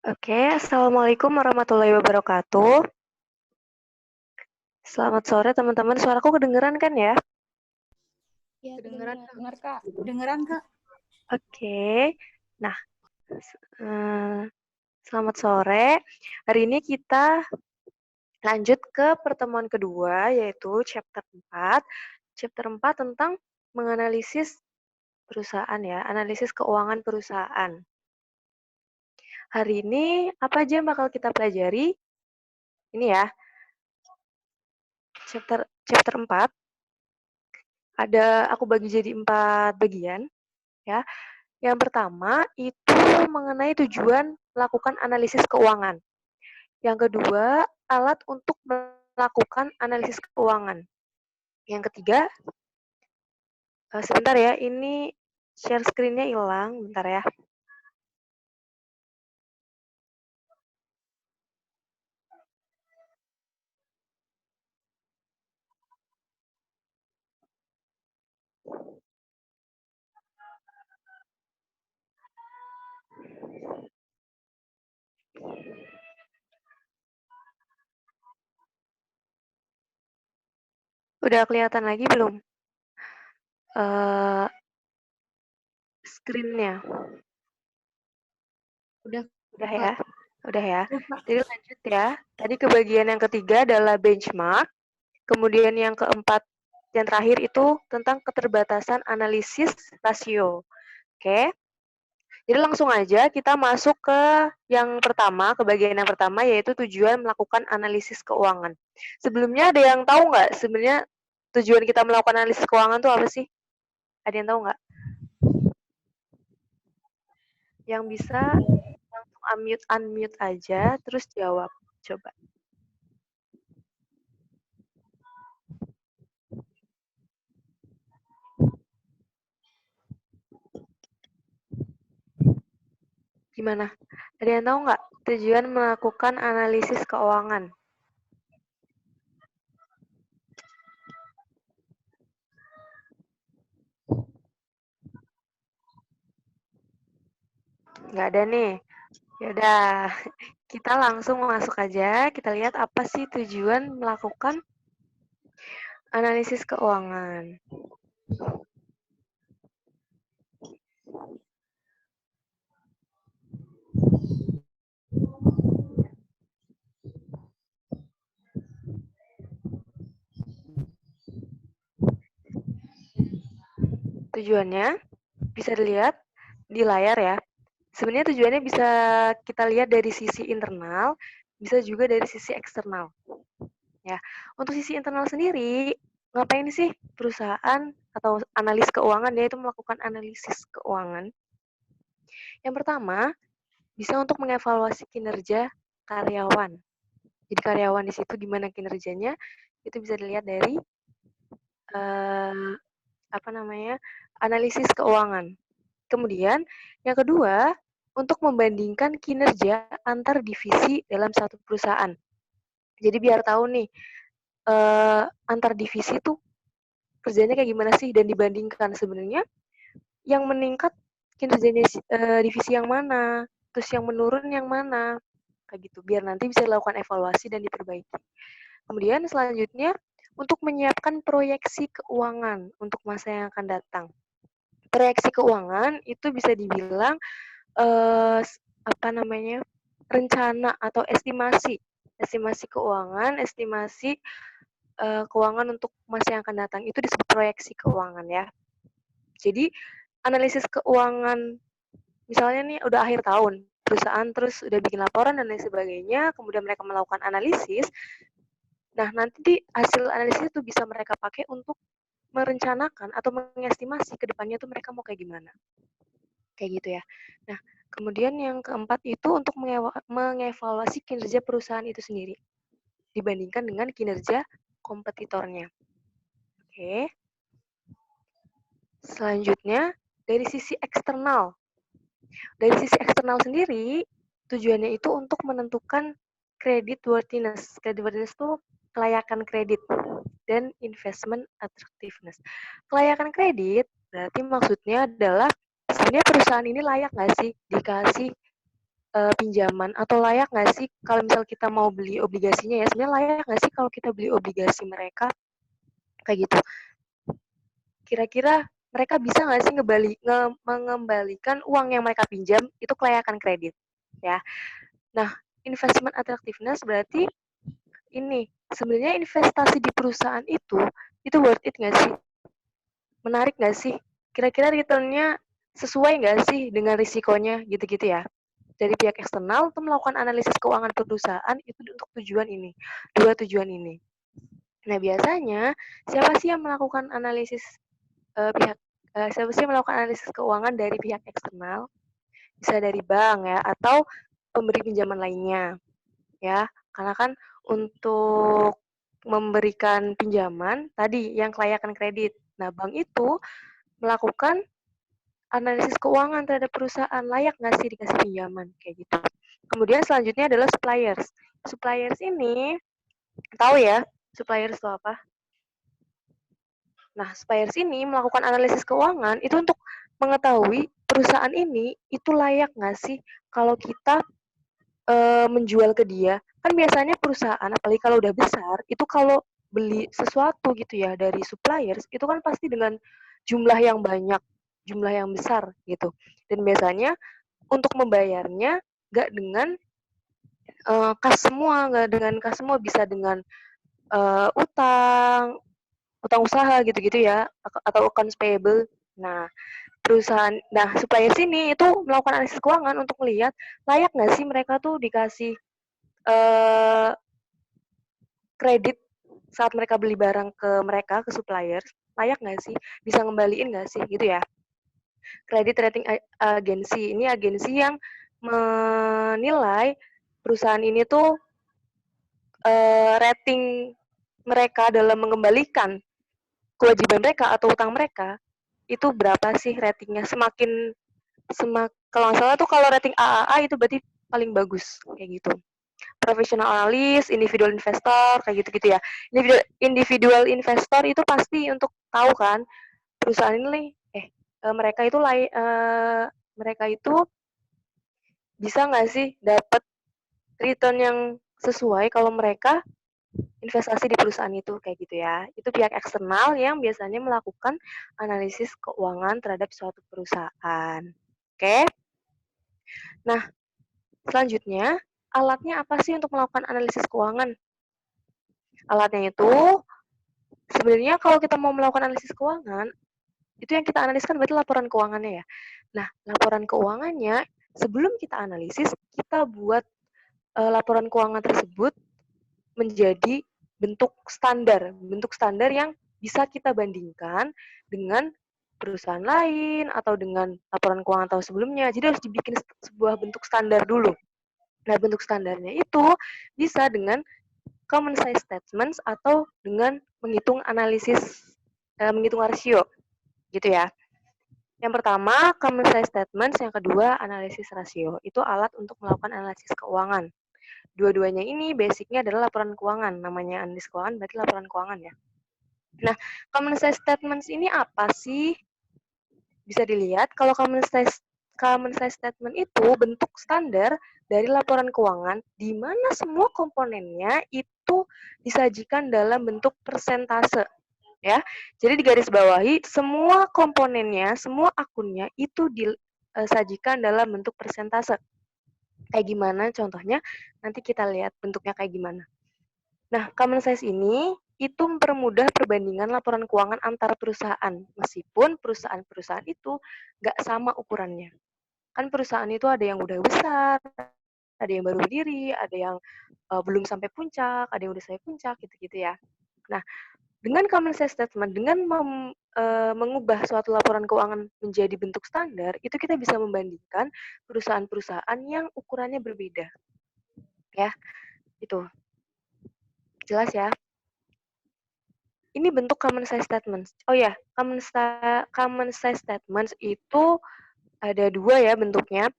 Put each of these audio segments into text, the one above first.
Oke, Assalamualaikum warahmatullahi wabarakatuh. Selamat sore teman-teman, suaraku kedengeran kan ya? Iya, Kedengeran, Kak. dengar Kak. Dengeran Kak. Oke, nah eh, selamat sore. Hari ini kita lanjut ke pertemuan kedua, yaitu chapter 4. Chapter 4 tentang menganalisis perusahaan ya, analisis keuangan perusahaan. Hari ini apa aja yang bakal kita pelajari? Ini ya, chapter 4. Aku bagi jadi 4 bagian ya. Yang pertama itu mengenai tujuan melakukan analisis keuangan. Yang kedua, alat untuk melakukan analisis keuangan. Yang ketiga, sebentar ya, ini share screen-nya hilang, bentar ya. Udah kelihatan lagi belum? Screen-nya. Udah Udah Kak. ya? Udah ya? Udah, Kak. Jadi lanjut ya. Tadi ke bagian yang ketiga adalah benchmark. Kemudian yang keempat, yang terakhir itu tentang keterbatasan analisis rasio. Oke? Jadi langsung aja kita masuk ke yang pertama, ke bagian yang pertama yaitu tujuan melakukan analisis keuangan. Sebelumnya ada yang tahu nggak sebenarnya tujuan kita melakukan analisis keuangan tuh apa sih? Ada yang tahu nggak? Yang bisa langsung unmute aja terus jawab. Coba. Gimana? Ada yang tahu nggak tujuan melakukan analisis keuangan? Nggak ada nih. Yaudah, kita langsung masuk aja. Kita lihat apa sih tujuan melakukan analisis keuangan. Tujuannya bisa dilihat di layar ya. Sebenarnya tujuannya bisa kita lihat dari sisi internal, bisa juga dari sisi eksternal. Ya, untuk sisi internal sendiri, ngapain sih perusahaan atau analis keuangan dia itu melakukan analisis keuangan? Yang pertama, bisa untuk mengevaluasi kinerja karyawan. Jadi karyawan di situ gimana kinerjanya, itu bisa dilihat dari apa namanya analisis keuangan. Kemudian yang kedua, untuk membandingkan kinerja antar divisi dalam satu perusahaan. Jadi biar tahu nih antar divisi tuh kerjanya kayak gimana sih dan dibandingkan sebenarnya yang meningkat kinerjanya divisi yang mana, terus yang menurun yang mana, kayak gitu. Biar nanti bisa dilakukan evaluasi dan diperbaiki. Kemudian selanjutnya untuk menyiapkan proyeksi keuangan untuk masa yang akan datang. Proyeksi keuangan itu bisa dibilang apa namanya rencana atau estimasi keuangan, estimasi keuangan untuk masa yang akan datang itu disebut proyeksi keuangan ya. Jadi analisis keuangan misalnya nih udah akhir tahun perusahaan terus udah bikin laporan dan lain sebagainya, kemudian mereka melakukan analisis. Nah nanti di hasil analisis itu bisa mereka pakai untuk merencanakan atau mengestimasi ke depannya tuh mereka mau kayak gimana. Kayak gitu ya. Nah, kemudian yang keempat itu untuk mengevaluasi kinerja perusahaan itu sendiri dibandingkan dengan kinerja kompetitornya. Oke. Selanjutnya, dari sisi eksternal. Dari sisi eksternal sendiri, tujuannya itu untuk menentukan credit worthiness. Credit worthiness itu kelayakan kredit dan investment attractiveness. Kelayakan kredit berarti maksudnya adalah sebenarnya perusahaan ini layak nggak sih dikasih pinjaman atau layak nggak sih kalau misal kita mau beli obligasinya ya, sebenarnya layak nggak sih kalau kita beli obligasi mereka kayak gitu. Kira-kira mereka bisa nggak sih mengembalikan uang yang mereka pinjam itu kelayakan kredit ya. Nah, investment attractiveness berarti ini sebenarnya investasi di perusahaan itu worth it nggak sih? Menarik nggak sih? Kira-kira returnnya sesuai nggak sih dengan risikonya gitu-gitu ya. Dari pihak eksternal untuk melakukan analisis keuangan perusahaan itu untuk tujuan ini, dua tujuan ini. Nah, biasanya siapa sih yang melakukan analisis siapa sih yang melakukan analisis keuangan dari pihak eksternal? Bisa dari bank ya atau pemberi pinjaman lainnya ya. Karena kan untuk memberikan pinjaman tadi yang kelayakan kredit. Nah, bank itu melakukan analisis keuangan terhadap perusahaan, layak nggak sih dikasih pinjaman kayak gitu. Kemudian selanjutnya adalah suppliers. Suppliers ini tahu ya, suppliers itu apa? Nah, suppliers ini melakukan analisis keuangan itu untuk mengetahui perusahaan ini itu layak nggak sih kalau kita menjual ke dia. Kan biasanya perusahaan, apalagi kalau udah besar, itu kalau beli sesuatu gitu ya dari suppliers, itu kan pasti dengan jumlah yang banyak, jumlah yang besar gitu. Dan biasanya untuk membayarnya nggak dengan kas semua, nggak dengan kas semua, bisa dengan utang, utang usaha gitu-gitu ya, atau accounts payable. Nah, suppliers ini itu melakukan analisis keuangan untuk melihat layak nggak sih mereka tuh dikasih eh, kredit saat mereka beli barang ke mereka, ke suppliers, layak nggak sih? Bisa ngembaliin nggak sih? Gitu ya. Credit rating agency. Ini agensi yang menilai perusahaan ini tuh rating mereka dalam mengembalikan kewajiban mereka atau utang mereka itu berapa sih ratingnya? Kalau nggak salah tuh kalau rating AAA itu berarti paling bagus kayak gitu. Professional analis, individual investor, kayak gitu-gitu ya. Individual investor itu pasti untuk tahu kan perusahaan ini mereka itu bisa nggak sih dapat return yang sesuai kalau mereka investasi di perusahaan itu kayak gitu ya. Itu pihak eksternal yang biasanya melakukan analisis keuangan terhadap suatu perusahaan. Oke. Nah, selanjutnya alatnya apa sih untuk melakukan analisis keuangan? Alatnya itu sebenarnya kalau kita mau melakukan analisis keuangan, itu yang kita analiskan berarti laporan keuangannya ya. Nah, laporan keuangannya sebelum kita analisis, kita buat laporan keuangan tersebut menjadi bentuk standar yang bisa kita bandingkan dengan perusahaan lain atau dengan laporan keuangan tahun sebelumnya. Jadi harus dibikin sebuah bentuk standar dulu. Nah, bentuk standarnya itu bisa dengan common size statements atau dengan menghitung rasio gitu ya. Yang pertama, common size statements, yang kedua, analisis rasio. Itu alat untuk melakukan analisis keuangan. Dua-duanya ini basicnya adalah laporan keuangan. Namanya analisis keuangan berarti laporan keuangan ya. Nah, common size statements ini apa sih? Bisa dilihat kalau common size statement itu bentuk standar dari laporan keuangan di mana semua komponennya itu disajikan dalam bentuk persentase ya. Jadi di garis bawahi semua komponennya, semua akunnya itu disajikan dalam bentuk persentase. Kayak gimana contohnya? Nanti kita lihat bentuknya kayak gimana. Nah, common size ini itu mempermudah perbandingan laporan keuangan antar perusahaan, meskipun perusahaan-perusahaan itu nggak sama ukurannya. Kan perusahaan itu ada yang udah besar, ada yang baru berdiri, ada yang belum sampai puncak, ada yang udah sampai puncak, gitu-gitu ya. Nah, dengan common size statement, dengan mengubah suatu laporan keuangan menjadi bentuk standar, itu kita bisa membandingkan perusahaan-perusahaan yang ukurannya berbeda. Ya, itu. Jelas ya? Ini bentuk common size statements. Oh ya, common size statements itu ada dua ya bentuknya.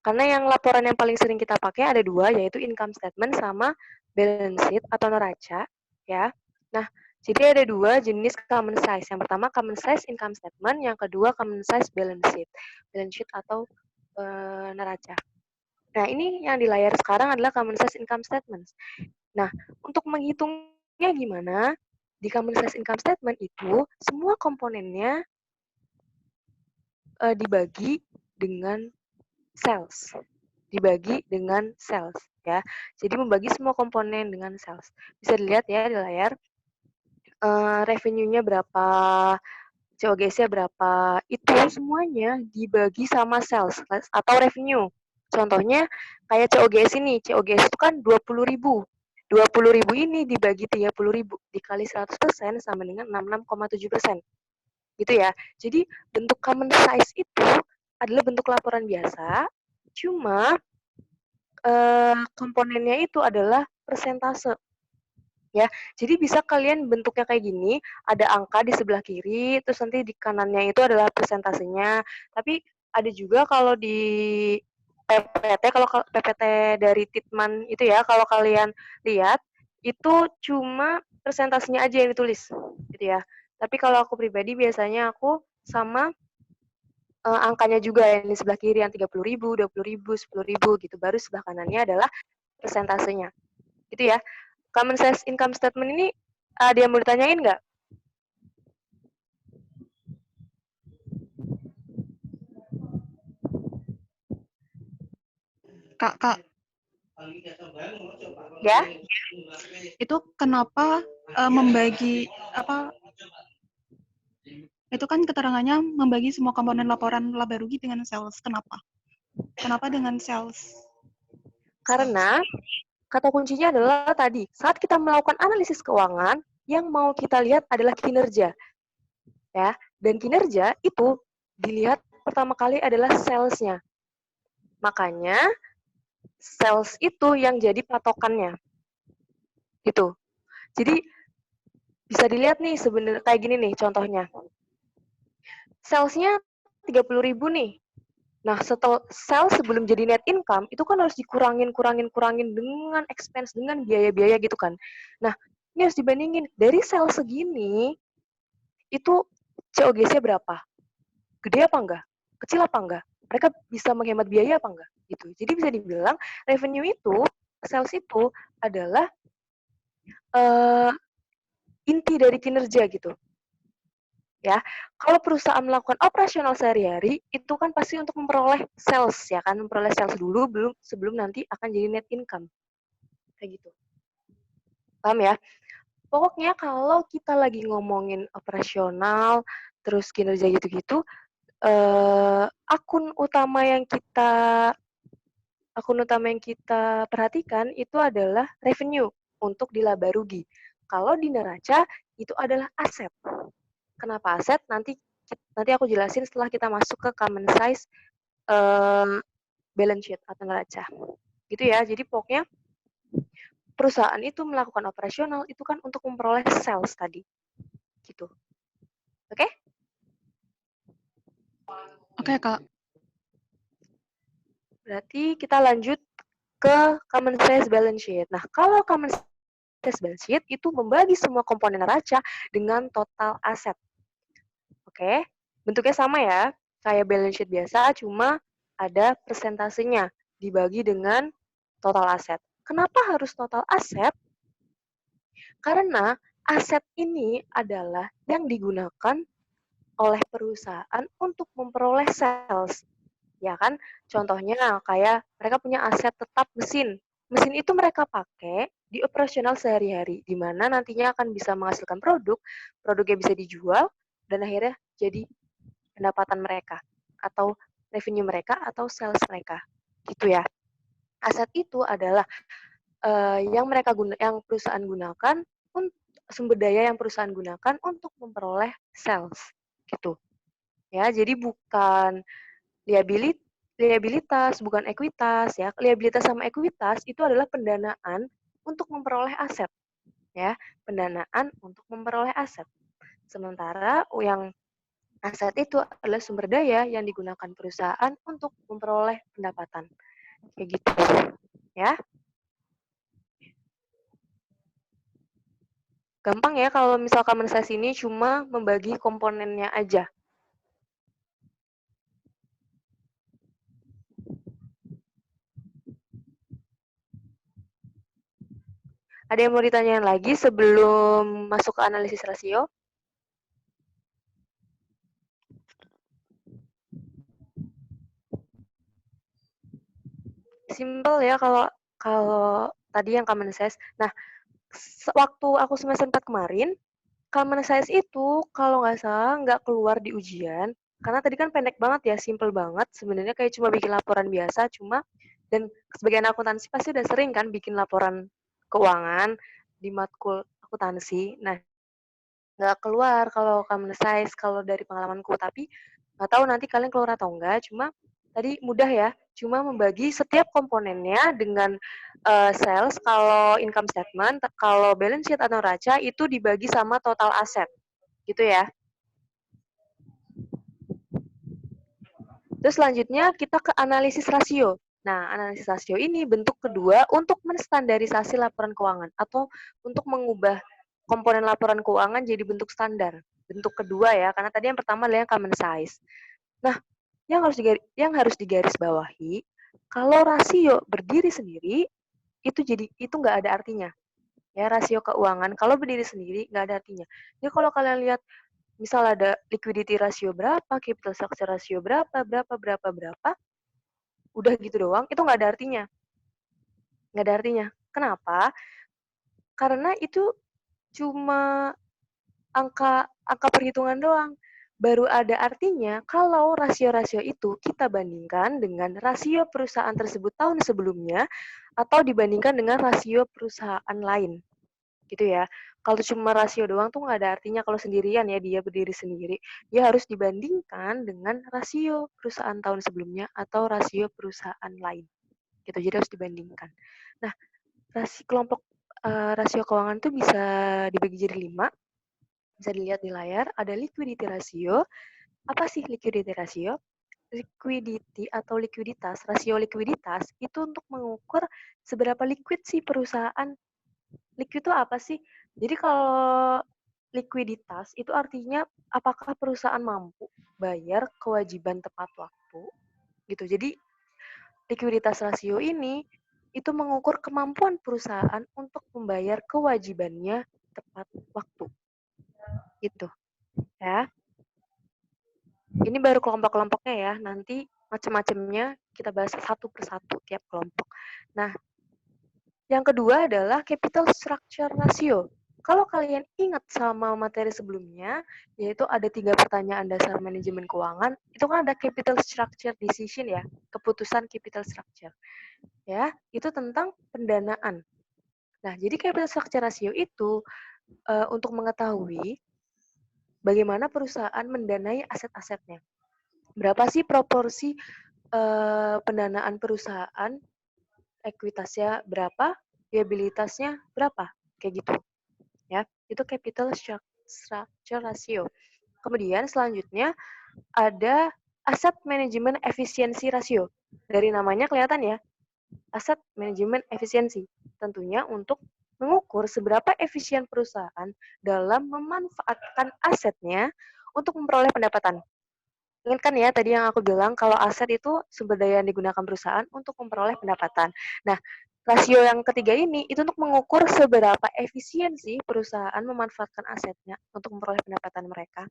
Karena yang laporan yang paling sering kita pakai ada dua, yaitu income statement sama balance sheet atau neraca. Ya. Nah, jadi ada dua jenis common size. Yang pertama common size income statement, yang kedua common size balance sheet. Balance sheet atau neraca. Nah, ini yang di layar sekarang adalah common size income statement. Nah, untuk menghitungnya gimana? Di common size income statement itu, semua komponennya dibagi dengan sales. Dibagi dengan sales, ya. Jadi, membagi semua komponen dengan sales. Bisa dilihat ya di layar, revenue-nya berapa, COGS-nya berapa, itu semuanya dibagi sama sales atau revenue. Contohnya kayak COGS ini, COGS itu kan 20.000. 20.000 ini dibagi 30.000 dikali 100% sama dengan 66,7%. Gitu ya. Jadi bentuk common size itu adalah bentuk laporan biasa, cuma komponennya itu adalah persentase. Ya, jadi bisa kalian bentuknya kayak gini, ada angka di sebelah kiri, terus nanti di kanannya itu adalah persentasenya. Tapi ada juga kalau di PPT, kalau PPT dari Titman itu ya, kalau kalian lihat, itu cuma persentasenya aja yang ditulis, gitu ya. Tapi kalau aku pribadi biasanya aku sama angkanya juga yang di sebelah kiri, yang 30.000, 20.000, 10.000 gitu. Baru sebelah kanannya adalah persentasenya. Gitu ya. Common size income statement ini ada yang mau ditanyain nggak? Kak, Ya? itu kenapa membagi apa? Itu kan keterangannya membagi semua komponen laporan laba rugi dengan sales. Kenapa? Kenapa dengan sales? Karena kata kuncinya adalah tadi, saat kita melakukan analisis keuangan, yang mau kita lihat adalah kinerja. Ya, dan kinerja itu dilihat pertama kali adalah sales-nya. Makanya sales itu yang jadi patokannya. Gitu. Jadi bisa dilihat nih sebenarnya kayak gini nih contohnya. Sales-nya 30.000 nih. Nah, setelah sales sebelum jadi net income, itu kan harus kurangin dengan expense, dengan biaya-biaya gitu kan. Nah, ini harus dibandingin. Dari sales segini, itu COGS-nya berapa? Gede apa enggak? Kecil apa enggak? Mereka bisa menghemat biaya apa enggak? Gitu. Jadi bisa dibilang, revenue itu, sales itu adalah inti dari kinerja gitu. Ya, kalau perusahaan melakukan operasional sehari-hari itu kan pasti untuk memperoleh sales ya kan, memperoleh sales dulu sebelum nanti akan jadi net income kayak gitu. Paham ya? Pokoknya kalau kita lagi ngomongin operasional terus kinerja gitu-gitu, akun utama yang kita perhatikan itu adalah revenue untuk di laba rugi. Kalau di neraca itu adalah aset. Kenapa aset? Nanti aku jelasin setelah kita masuk ke common size balance sheet atau neraca. Gitu ya. Jadi pokoknya perusahaan itu melakukan operasional itu kan untuk memperoleh sales tadi. Gitu. Oke? Oke, Kak. Berarti kita lanjut ke common size balance sheet. Nah, kalau common size balance sheet itu membagi semua komponen neraca dengan total aset. Oke? Bentuknya sama ya, kayak balance sheet biasa, cuma ada persentasenya dibagi dengan total aset. Kenapa harus total aset? Karena aset ini adalah yang digunakan oleh perusahaan untuk memperoleh sales. Ya kan? Contohnya kayak mereka punya aset tetap mesin. Mesin itu mereka pakai di operasional sehari-hari, di mana nantinya akan bisa menghasilkan produk, produknya bisa dijual, dan akhirnya jadi pendapatan mereka, atau revenue mereka, atau sales mereka. Gitu ya. Aset itu adalah yang perusahaan gunakan sumber daya yang perusahaan gunakan untuk memperoleh sales gitu ya. Jadi bukan liabilitas, bukan ekuitas ya. Liabilitas sama ekuitas itu adalah pendanaan untuk memperoleh aset ya, pendanaan untuk memperoleh aset. Sementara yang aset itu adalah sumber daya yang digunakan perusahaan untuk memperoleh pendapatan. Kayak gitu ya. Gampang ya kalau misalkan menses ini cuma membagi komponennya aja. Ada yang mau ditanyain lagi sebelum masuk ke analisis rasio? Simple ya kalau kalau tadi yang common size. Nah, waktu aku semester 4 kemarin, common size itu kalau nggak salah nggak keluar di ujian, karena tadi kan pendek banget ya, simple banget. Sebenarnya kayak cuma bikin laporan biasa, dan sebagai anak akuntansi pasti udah sering kan bikin laporan keuangan di matkul akuntansi. Nah, nggak keluar kalau common size kalau dari pengalamanku, tapi nggak tahu nanti kalian keluar atau enggak. Cuma tadi mudah ya, cuma membagi setiap komponennya dengan sales. Kalau income statement, kalau balance sheet atau neraca itu dibagi sama total aset gitu ya. Terus selanjutnya kita ke analisis rasio. Nah, analisis rasio ini bentuk kedua untuk menstandarisasi laporan keuangan atau untuk mengubah komponen laporan keuangan jadi bentuk standar. Bentuk kedua ya, karena tadi yang pertama adalah yang common size. Nah, yang harus digarisbawahi, kalau rasio berdiri sendiri itu nggak ada artinya. Ya, rasio keuangan kalau berdiri sendiri nggak ada artinya. Jadi kalau kalian lihat misal ada liquidity ratio berapa, capital structure ratio berapa, udah gitu doang, itu nggak ada artinya. Nggak ada artinya. Kenapa? Karena itu cuma angka perhitungan doang. Baru ada artinya kalau rasio-rasio itu kita bandingkan dengan rasio perusahaan tersebut tahun sebelumnya atau dibandingkan dengan rasio perusahaan lain. Gitu ya. Kalau cuma rasio doang tuh nggak ada artinya kalau sendirian ya, dia berdiri sendiri. Dia harus dibandingkan dengan rasio perusahaan tahun sebelumnya atau rasio perusahaan lain. Gitu, jadi harus dibandingkan. Nah, kelompok rasio keuangan tuh bisa dibagi jadi 5. Bisa dilihat di layar, ada liquidity ratio. Apa sih liquidity ratio? Liquidity atau likuiditas, rasio likuiditas itu untuk mengukur seberapa liquid sih perusahaan. Liquid itu apa sih? Jadi kalau likuiditas itu artinya apakah perusahaan mampu bayar kewajiban tepat waktu gitu. Jadi likuiditas rasio ini itu mengukur kemampuan perusahaan untuk membayar kewajibannya tepat waktu. Gitu ya. Ini baru kelompok-kelompoknya ya. Nanti macam-macamnya kita bahas satu persatu tiap kelompok. Nah, yang kedua adalah capital structure ratio. Kalau kalian ingat sama materi sebelumnya, yaitu ada 3 pertanyaan dasar manajemen keuangan, itu kan ada capital structure decision ya, keputusan capital structure. Ya, itu tentang pendanaan. Nah, jadi capital structure ratio itu untuk mengetahui bagaimana perusahaan mendanai aset-asetnya. Berapa sih proporsi pendanaan perusahaan, ekuitasnya berapa, liabilitasnya berapa, kayak gitu. Ya, itu capital structure ratio. Kemudian selanjutnya ada asset management efficiency ratio. Dari namanya kelihatan ya, asset management efficiency. Tentunya untuk mengukur seberapa efisien perusahaan dalam memanfaatkan asetnya untuk memperoleh pendapatan. Ingat kan ya tadi yang aku bilang kalau aset itu sumber daya yang digunakan perusahaan untuk memperoleh pendapatan. Nah, rasio yang ketiga ini itu untuk mengukur seberapa efisiensi perusahaan memanfaatkan asetnya untuk memperoleh pendapatan mereka.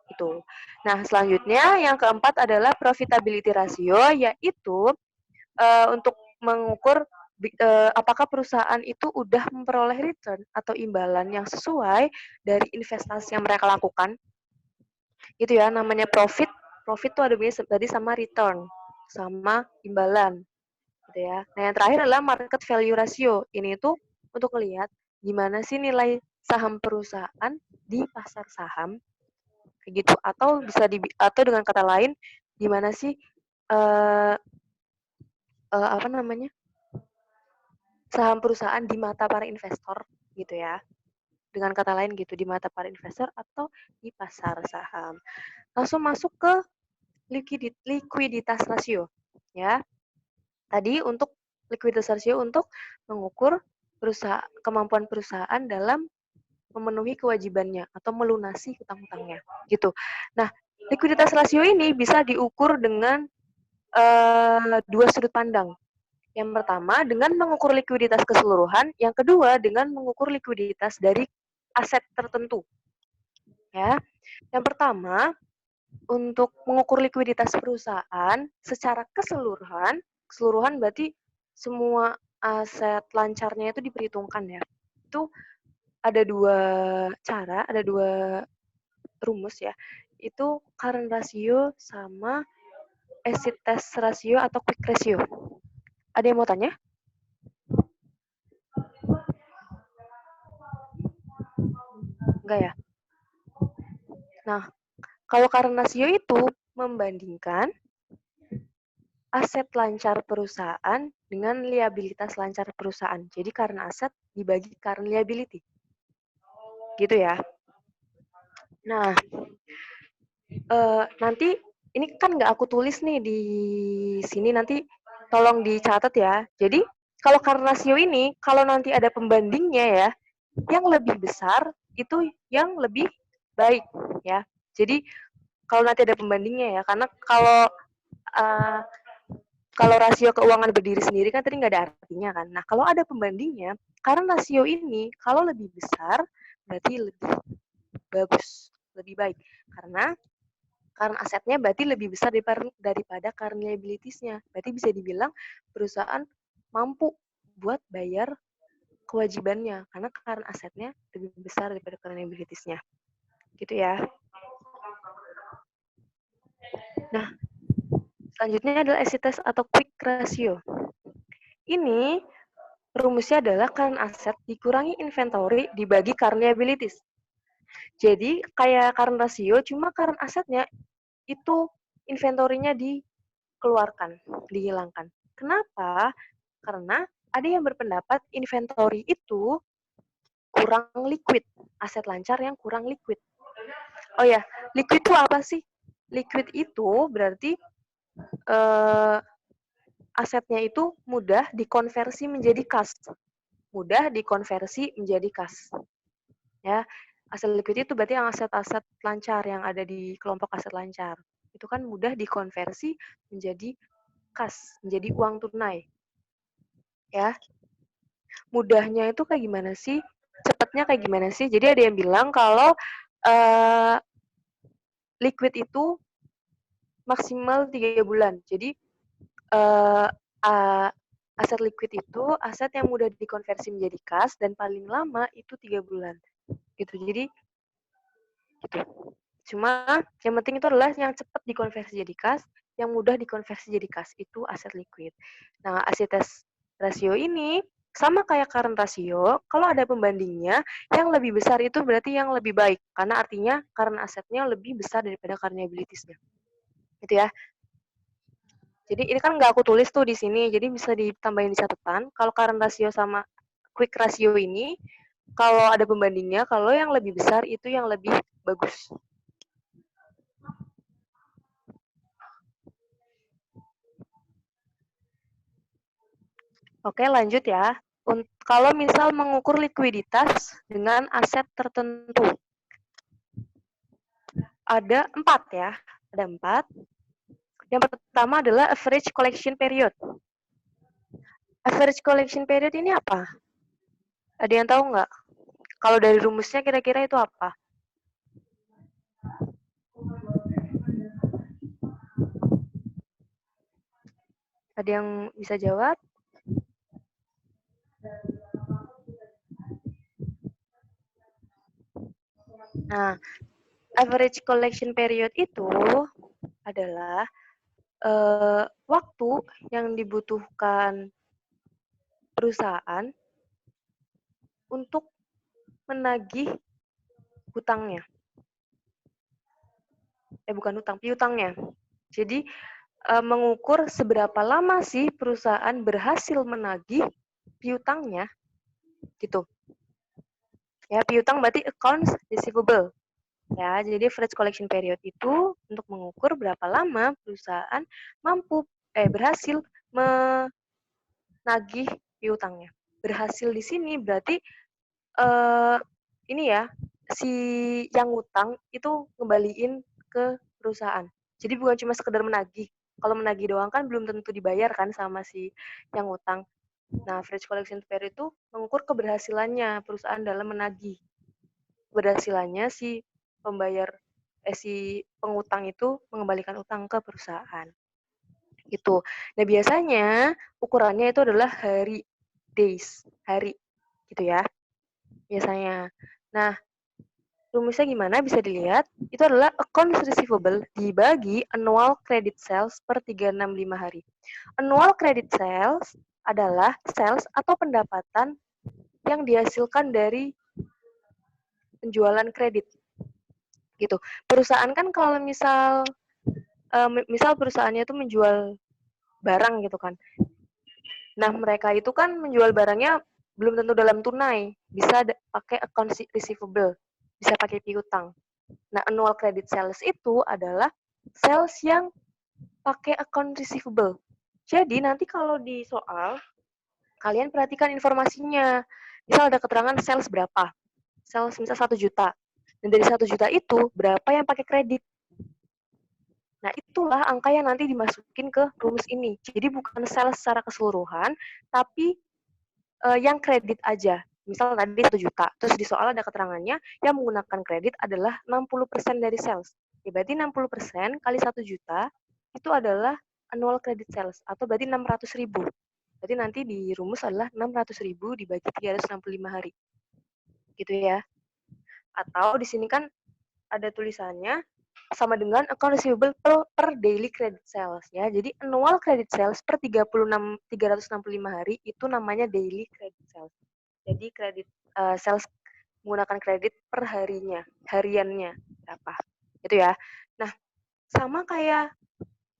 Itu. Nah, selanjutnya yang keempat adalah profitability ratio, yaitu untuk mengukur apakah perusahaan itu udah memperoleh return atau imbalan yang sesuai dari investasi yang mereka lakukan. Itu ya, namanya profit. Profit tuh ada bedanya tadi sama return, sama imbalan. Gitu ya. Nah, yang terakhir adalah market value ratio. Ini tuh untuk melihat gimana sih nilai saham perusahaan di pasar saham kayak gitu, atau dengan kata lain gimana sih apa namanya saham perusahaan di mata para investor gitu ya, dengan kata lain gitu di mata para investor atau di pasar saham. Langsung masuk ke likuiditas rasio ya. Tadi untuk likuiditas rasio untuk mengukur kemampuan perusahaan dalam memenuhi kewajibannya atau melunasi hutang-hutangnya gitu. Nah, likuiditas rasio ini bisa diukur dengan dua sudut pandang. Yang pertama, dengan mengukur likuiditas keseluruhan. Yang kedua, dengan mengukur likuiditas dari aset tertentu. Ya. Yang pertama, untuk mengukur likuiditas perusahaan secara keseluruhan berarti semua aset lancarnya itu diperhitungkan ya. Itu ada dua cara, ada dua rumus ya. Itu current ratio sama exit test ratio atau quick ratio. Ada yang mau tanya? Enggak ya? Nah, kalau current ratio itu membandingkan aset lancar perusahaan dengan liabilitas lancar perusahaan. Jadi current asset dibagi current liability. Gitu ya. Nah, nanti ini kan nggak aku tulis nih di sini, nanti tolong dicatat ya. Jadi kalau current ratio ini, kalau nanti ada pembandingnya ya, yang lebih besar itu yang lebih baik ya. Jadi kalau nanti ada pembandingnya ya, karena kalau rasio keuangan berdiri sendiri kan tadi nggak ada artinya kan. Nah kalau ada pembandingnya, karena rasio ini kalau lebih besar berarti lebih bagus, lebih baik. Karena current asetnya berarti lebih besar daripada current liabilities-nya. Berarti bisa dibilang perusahaan mampu buat bayar kewajibannya karena current asetnya lebih besar daripada current liabilities-nya. Gitu ya. Nah, selanjutnya adalah exit test atau quick ratio. Ini rumusnya adalah current asset dikurangi inventory dibagi current liabilities. Jadi kayak current ratio, cuma current asetnya itu inventory-nya dikeluarkan, dihilangkan. Kenapa? Karena ada yang berpendapat inventory itu kurang liquid, aset lancar yang kurang liquid. Oh ya, liquid itu apa sih? Liquid itu berarti asetnya itu mudah dikonversi menjadi kas. Mudah dikonversi menjadi kas. Ya, aset liquid itu berarti yang aset-aset lancar yang ada di kelompok aset lancar. Itu kan mudah dikonversi menjadi kas, menjadi uang tunai. Ya. Mudahnya itu kayak gimana sih? Cepatnya kayak gimana sih? Jadi ada yang bilang kalau liquid itu maksimal 3 bulan. Jadi aset liquid itu aset yang mudah dikonversi menjadi kas dan paling lama itu 3 bulan. Gitu. Jadi gitu. Cuma yang penting itu adalah yang cepat dikonversi jadi kas, yang mudah dikonversi jadi kas itu aset liquid. Nah, aset rasio ini sama kayak current ratio, kalau ada pembandingnya, yang lebih besar itu berarti yang lebih baik. Karena artinya current asetnya lebih besar daripada current liabilities-nya. Gitu ya. Jadi ini kan nggak aku tulis tuh di sini, jadi bisa ditambahin di catatan. Kalau current ratio sama quick ratio ini, kalau ada pembandingnya, kalau yang lebih besar itu yang lebih bagus. Oke, lanjut ya. Kalau misal mengukur likuiditas dengan aset tertentu. Ada 4 ya. Ada 4. Yang pertama adalah average collection period. Average collection period ini apa? Ada yang tahu nggak? Kalau dari rumusnya kira-kira itu apa? Ada yang bisa jawab? Nah, average collection period itu adalah waktu yang dibutuhkan perusahaan untuk menagih hutangnya. Bukan hutang, piutangnya. Jadi mengukur seberapa lama sih perusahaan berhasil menagih piutangnya, gitu. Ya, piutang berarti accounts receivable. Ya, jadi average collection period itu untuk mengukur berapa lama perusahaan mampu berhasil menagih piutangnya. Berhasil di sini berarti ini ya, si yang utang itu ngembaliin ke perusahaan. Jadi bukan cuma sekedar menagih, Kalau menagih doang kan belum tentu dibayar kan sama si yang utang. Nah, average collection period itu mengukur keberhasilannya perusahaan dalam menagih. Keberhasilannya si si pengutang itu mengembalikan utang ke perusahaan. Gitu. Nah, biasanya ukurannya itu adalah hari, gitu ya. Biasanya. Nah, rumusnya gimana bisa dilihat, itu adalah accounts receivable dibagi annual credit sales per 365 hari. Annual credit sales adalah sales atau pendapatan yang dihasilkan dari penjualan kredit. Gitu. Perusahaan kan kalau misal perusahaannya itu menjual barang gitu kan. Nah, mereka itu kan menjual barangnya belum tentu dalam tunai, bisa pakai account receivable, bisa pakai piutang. Nah, annual credit sales itu adalah sales yang pakai account receivable. Jadi nanti kalau di soal, kalian perhatikan informasinya. Misal ada keterangan sales berapa. Sales misal 1 juta. Dan dari 1 juta itu, berapa yang pakai kredit. Nah, itulah angka yang nanti dimasukin ke rumus ini. Jadi bukan sales secara keseluruhan, tapi yang kredit aja. Misal tadi 1 juta, terus di soal ada keterangannya yang menggunakan kredit adalah 60% dari sales. Ya, berarti 60% kali 1 juta itu adalah annual credit sales, atau berarti 600.000. Berarti nanti di rumus adalah 600.000 dibagi 365 hari. Gitu ya. Atau di sini kan ada tulisannya sama dengan account receivable per daily credit sales ya. Jadi annual credit sales per 365 hari itu namanya daily credit sales. Jadi kredit sales menggunakan kredit per harinya, hariannya berapa. Itu ya. Nah, sama kayak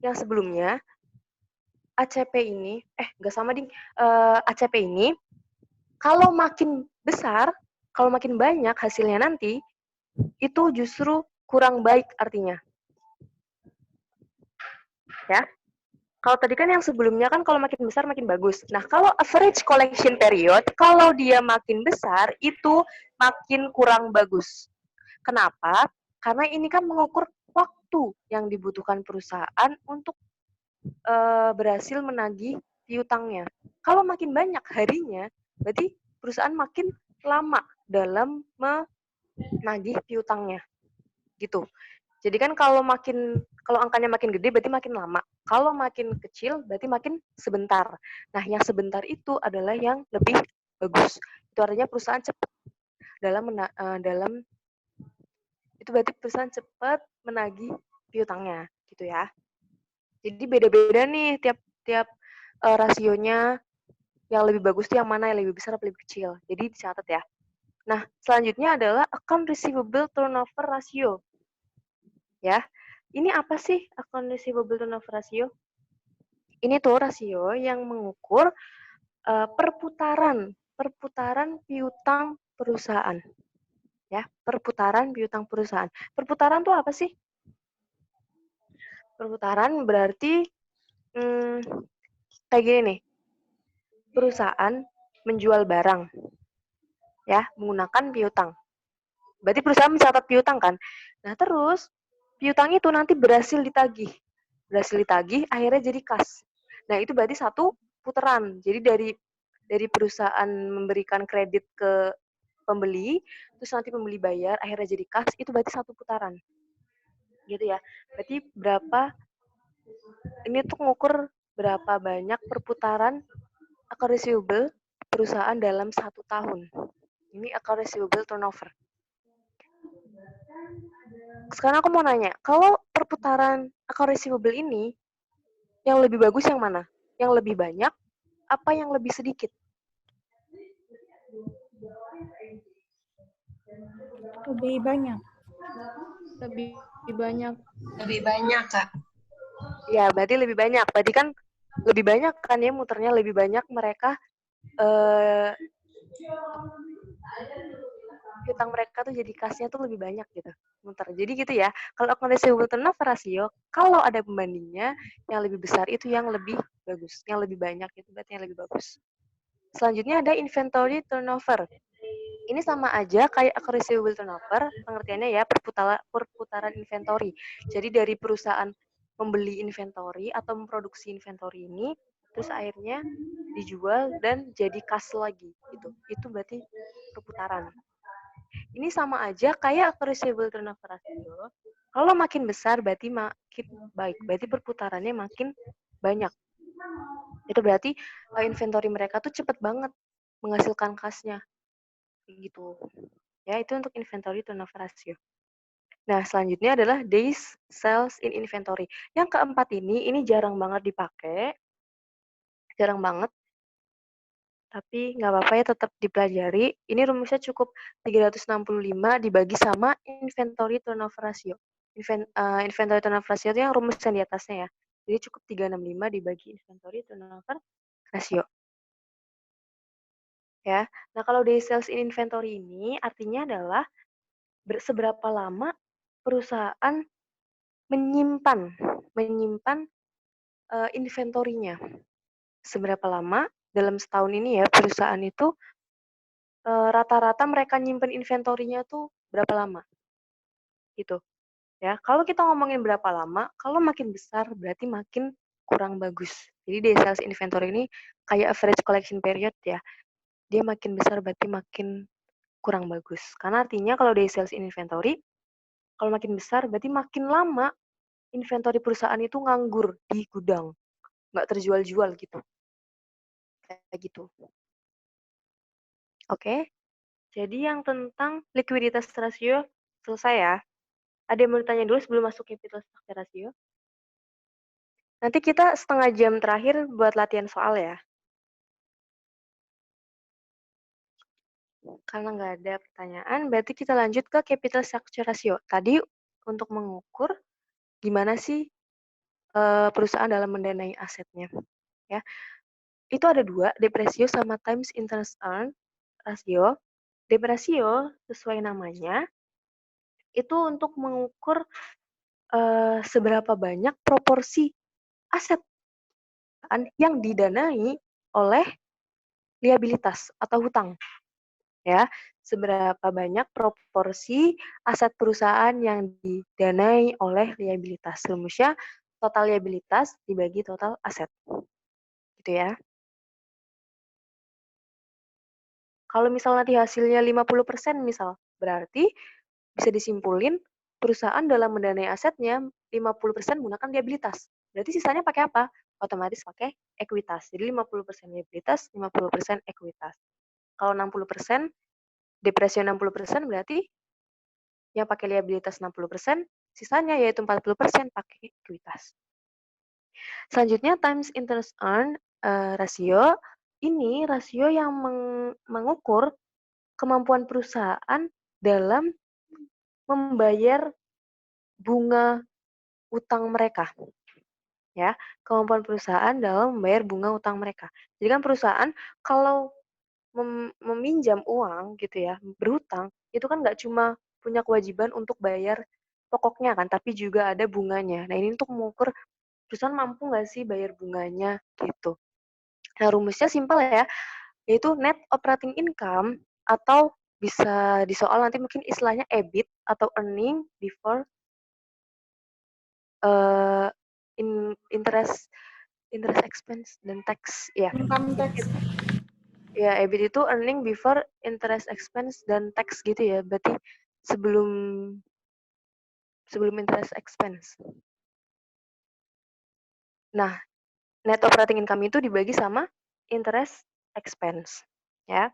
yang sebelumnya, ACP ini enggak sama ding. ACP ini kalau makin besar, kalau makin banyak hasilnya nanti itu justru kurang baik artinya. Ya. Kalau tadi kan yang sebelumnya kan kalau makin besar makin bagus. Nah, kalau average collection period, kalau dia makin besar itu makin kurang bagus. Kenapa? Karena ini kan mengukur waktu yang dibutuhkan perusahaan untuk berhasil menagih piutangnya. Kalau makin banyak harinya, berarti perusahaan makin lama dalam menagih piutangnya. Gitu. Jadi kan kalau angkanya makin gede berarti makin lama. Kalau makin kecil berarti makin sebentar. Nah, yang sebentar itu adalah yang lebih bagus. Itu artinya perusahaan cepat dalam itu berarti perusahaan cepat menagih piutangnya, gitu ya. Jadi beda-beda nih tiap rasionya, yang lebih bagus tuh yang mana, yang lebih besar atau lebih kecil. Jadi dicatat ya. Nah, selanjutnya adalah account receivable turnover ratio. Ya. Ini apa sih account receivable turnover ratio? Ini tuh rasio yang mengukur perputaran piutang perusahaan. Ya, perputaran piutang perusahaan. Perputaran tuh apa sih? Perputaran berarti kayak gini nih. Perusahaan menjual barang ya, menggunakan piutang. Berarti perusahaan mencatat piutang kan? Nah, terus piutang itu nanti berhasil ditagih. Berhasil ditagih, akhirnya jadi kas. Nah, itu berarti satu putaran. Jadi dari perusahaan memberikan kredit ke pembeli, terus nanti pembeli bayar, akhirnya jadi kas, itu berarti satu putaran. Gitu ya. Berarti ini tuh ngukur berapa banyak perputaran account receivable perusahaan dalam 1 tahun. Ini account receivable turnover. Sekarang aku mau nanya, kalau perputaran account receivable ini, yang lebih bagus yang mana? Yang lebih banyak, apa yang lebih sedikit? Lebih banyak. Lebih banyak. Lebih banyak, Kak. Ya, berarti lebih banyak. Berarti kan lebih banyak kan ya muternya, lebih banyak mereka piutang mereka tuh jadi kasnya tuh lebih banyak gitu muter. Jadi gitu ya. Kalau account receivable turnover ratio, kalau ada pembandingnya yang lebih besar itu yang lebih bagus, yang lebih banyak itu berarti yang lebih bagus. Selanjutnya ada inventory turnover. Ini sama aja kayak account receivable turnover, pengertiannya ya perputaran inventory. Jadi dari perusahaan membeli inventory atau memproduksi inventory ini, terus akhirnya dijual dan jadi kas lagi gitu. Itu berarti perputaran. Ini sama aja kayak appreciable turnover ratio. Kalau makin besar berarti makin baik. Berarti perputarannya makin banyak. Itu berarti inventory mereka tuh cepet banget menghasilkan kasnya. Gitu. Ya, itu untuk inventory turnover ratio. Nah, selanjutnya adalah days sales in inventory. Yang keempat ini jarang banget dipakai. Jarang banget. Tapi nggak apa-apa ya, tetap dipelajari. Ini rumusnya cukup 365 dibagi sama inventory turnover ratio. Inventory turnover ratio itu yang rumus yang di atasnya ya. Jadi cukup 365 dibagi inventory turnover ratio. Ya. Nah, kalau day sales in inventory ini artinya adalah seberapa lama perusahaan menyimpan inventory-nya. Seberapa lama dalam setahun ini ya perusahaan itu rata-rata mereka nyimpen inventory-nya tuh berapa lama? Gitu. Ya, kalau kita ngomongin berapa lama, kalau makin besar berarti makin kurang bagus. Jadi day sales inventory ini kayak average collection period ya. Dia makin besar berarti makin kurang bagus. Karena artinya kalau day sales inventory, kalau makin besar berarti makin lama inventory perusahaan itu nganggur di gudang. Nggak terjual-jual gitu. Kayak gitu. Oke. Jadi yang tentang likuiditas rasio selesai ya. Ada yang mau ditanya dulu sebelum masuk capital structure ratio? Nanti kita setengah jam terakhir buat latihan soal ya. Karena nggak ada pertanyaan, berarti kita lanjut ke capital structure ratio. Tadi untuk mengukur gimana sih perusahaan dalam mendanai asetnya. Ya. Itu ada dua, debt ratio sama times interest earned ratio. Debt ratio sesuai namanya, itu untuk mengukur seberapa banyak proporsi aset yang didanai oleh liabilitas atau hutang. Ya, seberapa banyak proporsi aset perusahaan yang didanai oleh liabilitas. Rumusnya total liabilitas dibagi total aset. Gitu ya. Kalau misalnya nanti hasilnya 50% misal, berarti bisa disimpulin perusahaan dalam mendanai asetnya 50% menggunakan liabilitas. Berarti sisanya pakai apa? Otomatis pakai ekuitas. Jadi 50% liabilitas, 50% ekuitas. Kalau 60%, depresi 60% berarti yang pakai liabilitas 60%, sisanya yaitu 40% pakai ekuitas. Selanjutnya times interest earned rasio. Ini rasio yang mengukur kemampuan perusahaan dalam membayar bunga utang mereka. Ya, kemampuan perusahaan dalam membayar bunga utang mereka. Jadi kan perusahaan kalau meminjam uang gitu ya, berhutang, itu kan nggak cuma punya kewajiban untuk bayar pokoknya kan, tapi juga ada bunganya. Nah, ini untuk mengukur perusahaan mampu nggak sih bayar bunganya gitu. Nah, rumusnya simpel ya, yaitu net operating income atau bisa di soal nanti mungkin istilahnya EBIT atau earning before interest expense dan tax ya. Income tax. Ya, EBIT itu earning before interest expense dan tax gitu ya. Berarti sebelum interest expense. Nah, net operating income itu dibagi sama interest expense, ya.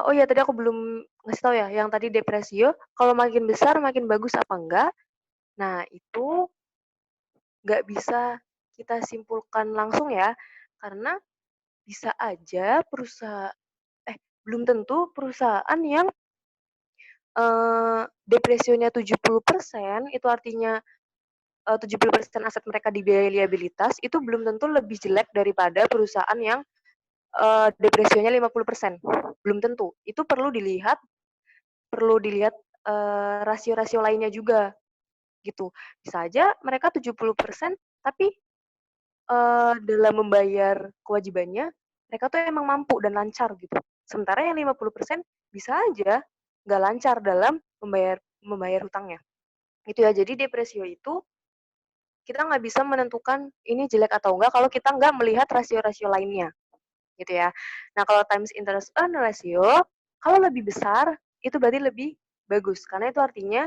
Oh ya, tadi aku belum ngasih tahu ya, yang tadi depresio, kalau makin besar makin bagus apa enggak? Nah, itu nggak bisa kita simpulkan langsung ya, karena bisa aja belum tentu perusahaan yang depresionya 70%, itu artinya 70% aset mereka dibiayai liabilitas, itu belum tentu lebih jelek daripada perusahaan yang depresionya 50%. Belum tentu. Itu perlu dilihat rasio-rasio lainnya juga gitu. Bisa aja mereka 70% tapi dalam membayar kewajibannya mereka tuh emang mampu dan lancar gitu. Sementara yang 50% bisa aja nggak lancar dalam membayar hutangnya. Itu ya, jadi debt ratio itu kita nggak bisa menentukan ini jelek atau enggak kalau kita nggak melihat rasio-rasio lainnya, gitu ya. Nah, kalau times interest earn ratio, kalau lebih besar, itu berarti lebih bagus. Karena itu artinya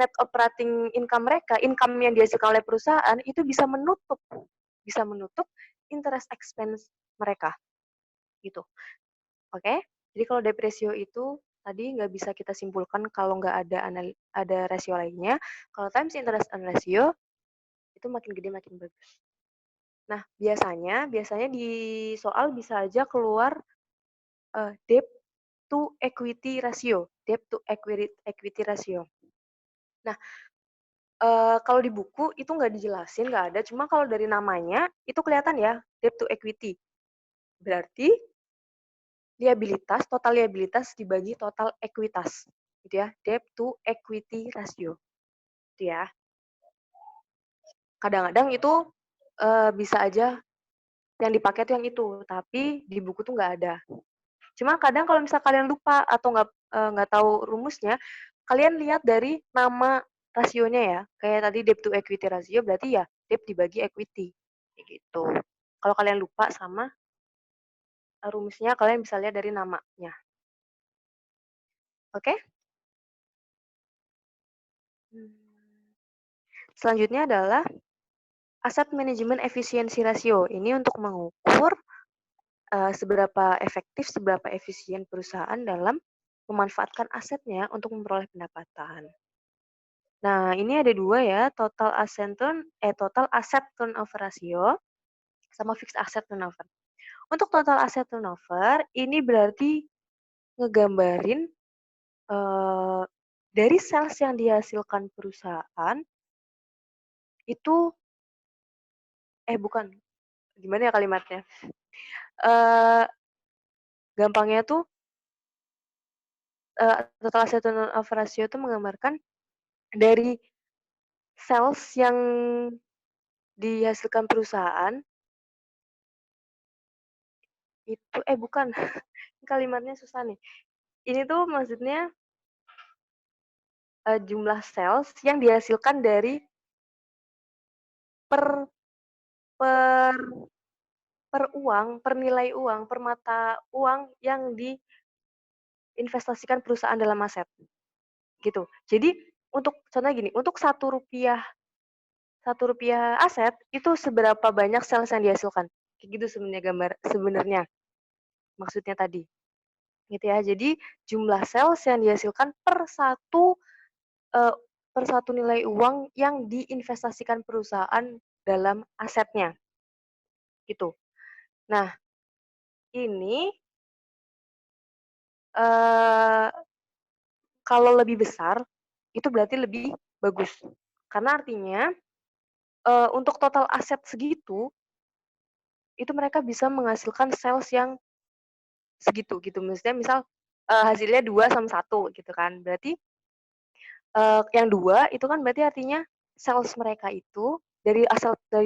net operating income mereka, income yang dihasilkan oleh perusahaan, itu bisa menutup interest expense mereka, gitu. Oke? Jadi kalau debt ratio itu tadi nggak bisa kita simpulkan kalau nggak ada rasio lainnya. Kalau times interest earn ratio, itu makin gede makin bagus. Nah, biasanya di soal bisa aja keluar debt to equity ratio, Nah, kalau di buku itu nggak dijelasin, nggak ada. Cuma kalau dari namanya itu kelihatan ya, debt to equity. Berarti total liabilitas dibagi total ekuitas, gitu ya. Debt to equity ratio, gitu ya. Kadang-kadang itu bisa aja yang dipakai tuh yang itu, tapi di buku tuh nggak ada. Cuma kadang kalau misal kalian lupa atau nggak tahu rumusnya, kalian lihat dari nama rasionya ya. Kayak tadi debt to equity ratio berarti ya debt dibagi equity, kayak gitu. Kalau kalian lupa sama rumusnya, kalian bisa lihat dari namanya. Oke? Selanjutnya adalah asset management efficiency ratio. Ini untuk mengukur seberapa efektif, seberapa efisien perusahaan dalam memanfaatkan asetnya untuk memperoleh pendapatan. Nah, ini ada dua ya, total asset turnover ratio sama fixed asset turnover. Untuk total asset turnover, ini berarti ngegambarin dari sales yang dihasilkan perusahaan itu bukan, gimana ya kalimatnya? Gampangnya tuh total asset turnover ratio itu menggambarkan dari sales yang dihasilkan perusahaan itu bukan, kalimatnya susah nih. Ini tuh maksudnya jumlah sales yang dihasilkan dari per per per nilai uang, per mata uang yang diinvestasikan perusahaan dalam aset, gitu. Jadi contohnya gini, untuk Rp1 aset, itu seberapa banyak sales yang dihasilkan. Kayak gitu sebenarnya maksudnya tadi. Gitu ya. Jadi jumlah sales yang dihasilkan per satu nilai uang yang diinvestasikan perusahaan dalam asetnya. Gitu. Nah, ini kalau lebih besar, itu berarti lebih bagus. Karena artinya untuk total aset segitu, itu mereka bisa menghasilkan sales yang segitu gitu. Maksudnya misal hasilnya 2/1 gitu kan. Berarti yang 2 itu kan berarti artinya sales mereka itu dari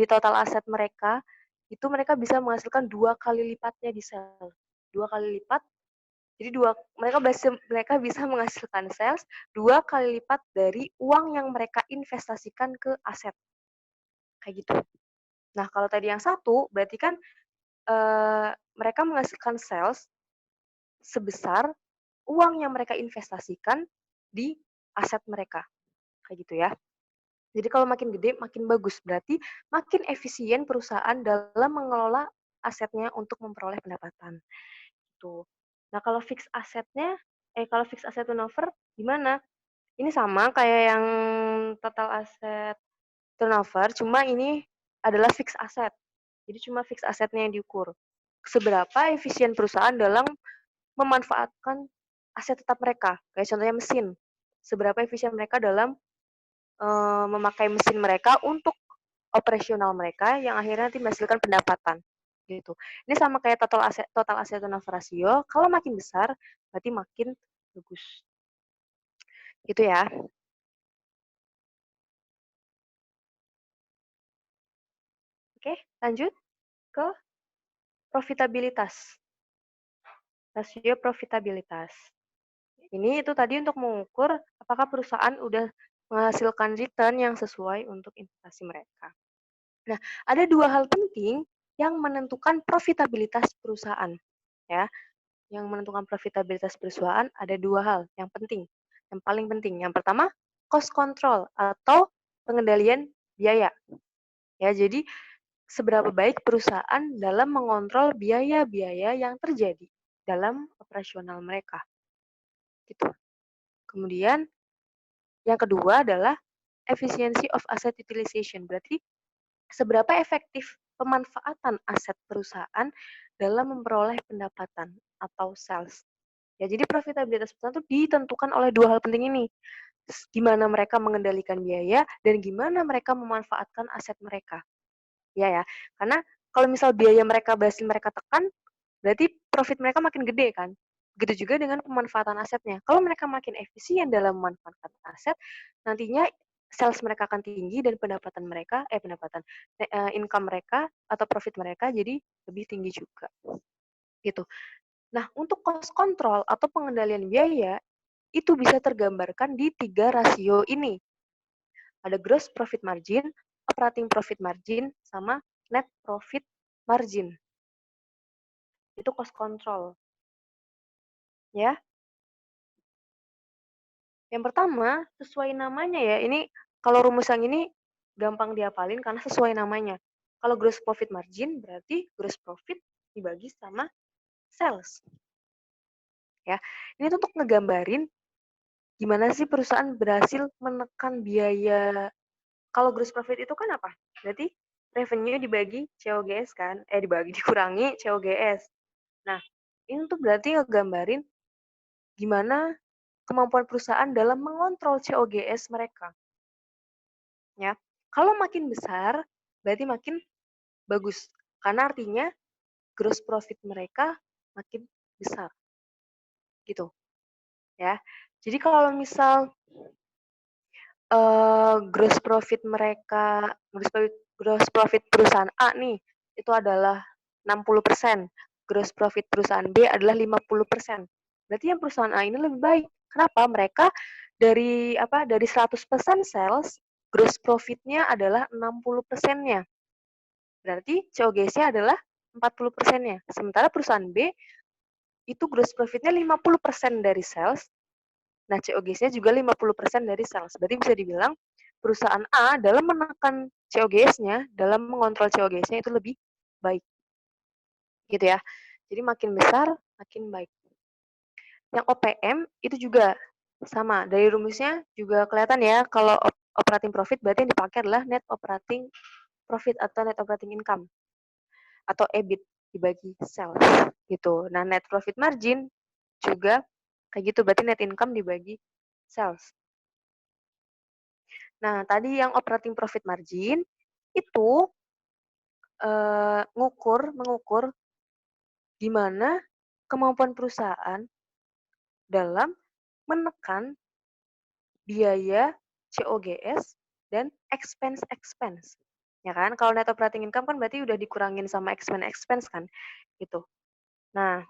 total aset mereka, itu mereka bisa menghasilkan 2 kali lipatnya di sales. 2 kali lipat, jadi mereka bisa menghasilkan sales 2 kali lipat dari uang yang mereka investasikan ke aset. Kayak gitu. Nah, kalau tadi yang satu, berarti kan mereka menghasilkan sales sebesar uang yang mereka investasikan di aset mereka. Kayak gitu ya. Jadi kalau makin gede, makin bagus. Berarti makin efisien perusahaan dalam mengelola asetnya untuk memperoleh pendapatan. Gitu. Nah, kalau fixed asset turnover gimana? Ini sama kayak yang total asset turnover, cuma ini adalah fixed asset. Jadi cuma fixed asetnya yang diukur. Seberapa efisien perusahaan dalam memanfaatkan aset tetap mereka. Kayak contohnya mesin. Seberapa efisien mereka dalam memakai mesin mereka untuk operasional mereka yang akhirnya nanti menghasilkan pendapatan gitu. Ini sama kayak total aset turnover ratio, kalau makin besar berarti makin bagus. Gitu ya. Oke, lanjut ke profitabilitas. Rasio profitabilitas. Ini itu tadi untuk mengukur apakah perusahaan udah menghasilkan return yang sesuai untuk investasi mereka. Nah, ada dua hal penting yang menentukan profitabilitas perusahaan, ya. Yang menentukan profitabilitas perusahaan ada dua hal yang penting, yang paling penting. Yang pertama, cost control atau pengendalian biaya. Ya, jadi seberapa baik perusahaan dalam mengontrol biaya-biaya yang terjadi dalam operasional mereka. Gitu. Kemudian yang kedua adalah efficiency of asset utilization. Berarti seberapa efektif pemanfaatan aset perusahaan dalam memperoleh pendapatan atau sales. Ya, jadi profitabilitas perusahaan itu ditentukan oleh dua hal penting ini. Gimana mereka mengendalikan biaya dan gimana mereka memanfaatkan aset mereka. Ya. Karena kalau misal biaya mereka berhasil mereka tekan, berarti profit mereka makin gede kan. Begitu juga dengan pemanfaatan asetnya. Kalau mereka makin efisien dalam memanfaatkan aset, nantinya sales mereka akan tinggi dan income mereka atau profit mereka jadi lebih tinggi juga. Gitu. Nah, untuk cost control atau pengendalian biaya itu bisa tergambarkan di 3 rasio ini. Ada gross profit margin, operating profit margin, sama net profit margin. Itu cost control. Ya. Yang pertama, sesuai namanya ya. Ini kalau rumus yang ini gampang dihafalin karena sesuai namanya. Kalau gross profit margin berarti gross profit dibagi sama sales. Ya. Ini tuh untuk ngegambarin gimana sih perusahaan berhasil menekan biaya. Kalau gross profit itu kan apa? Berarti revenue dibagi COGS kan? Dikurangi COGS. Nah, ini tuh berarti ngegambarin gimana kemampuan perusahaan dalam mengontrol COGS mereka. Ya. Kalau makin besar, berarti makin bagus. Karena artinya gross profit mereka makin besar. Gitu. Ya. Jadi kalau misal gross profit perusahaan A nih, itu adalah 60%, gross profit perusahaan B adalah 50%. Berarti yang perusahaan A ini lebih baik. Kenapa? Mereka dari 100% sales, gross profit-nya adalah 60%-nya. Berarti COGS-nya adalah 40%-nya. Sementara perusahaan B itu gross profit-nya 50% dari sales, nah, COGS-nya juga 50% dari sales. Berarti bisa dibilang perusahaan A dalam menekan COGS-nya, dalam mengontrol COGS-nya itu lebih baik. Gitu ya. Jadi makin besar, makin baik. Yang OPM itu juga sama. Dari rumusnya juga kelihatan ya, kalau operating profit berarti yang dipakai adalah net operating profit atau net operating income. Atau EBIT dibagi sales. Gitu. Nah, net profit margin juga kayak gitu. Berarti net income dibagi sales. Nah, tadi yang operating profit margin itu mengukur gimana kemampuan perusahaan dalam menekan biaya COGS dan expense. Ya kan? Kalau net operating income kan berarti udah dikurangin sama expense kan? Gitu. Nah,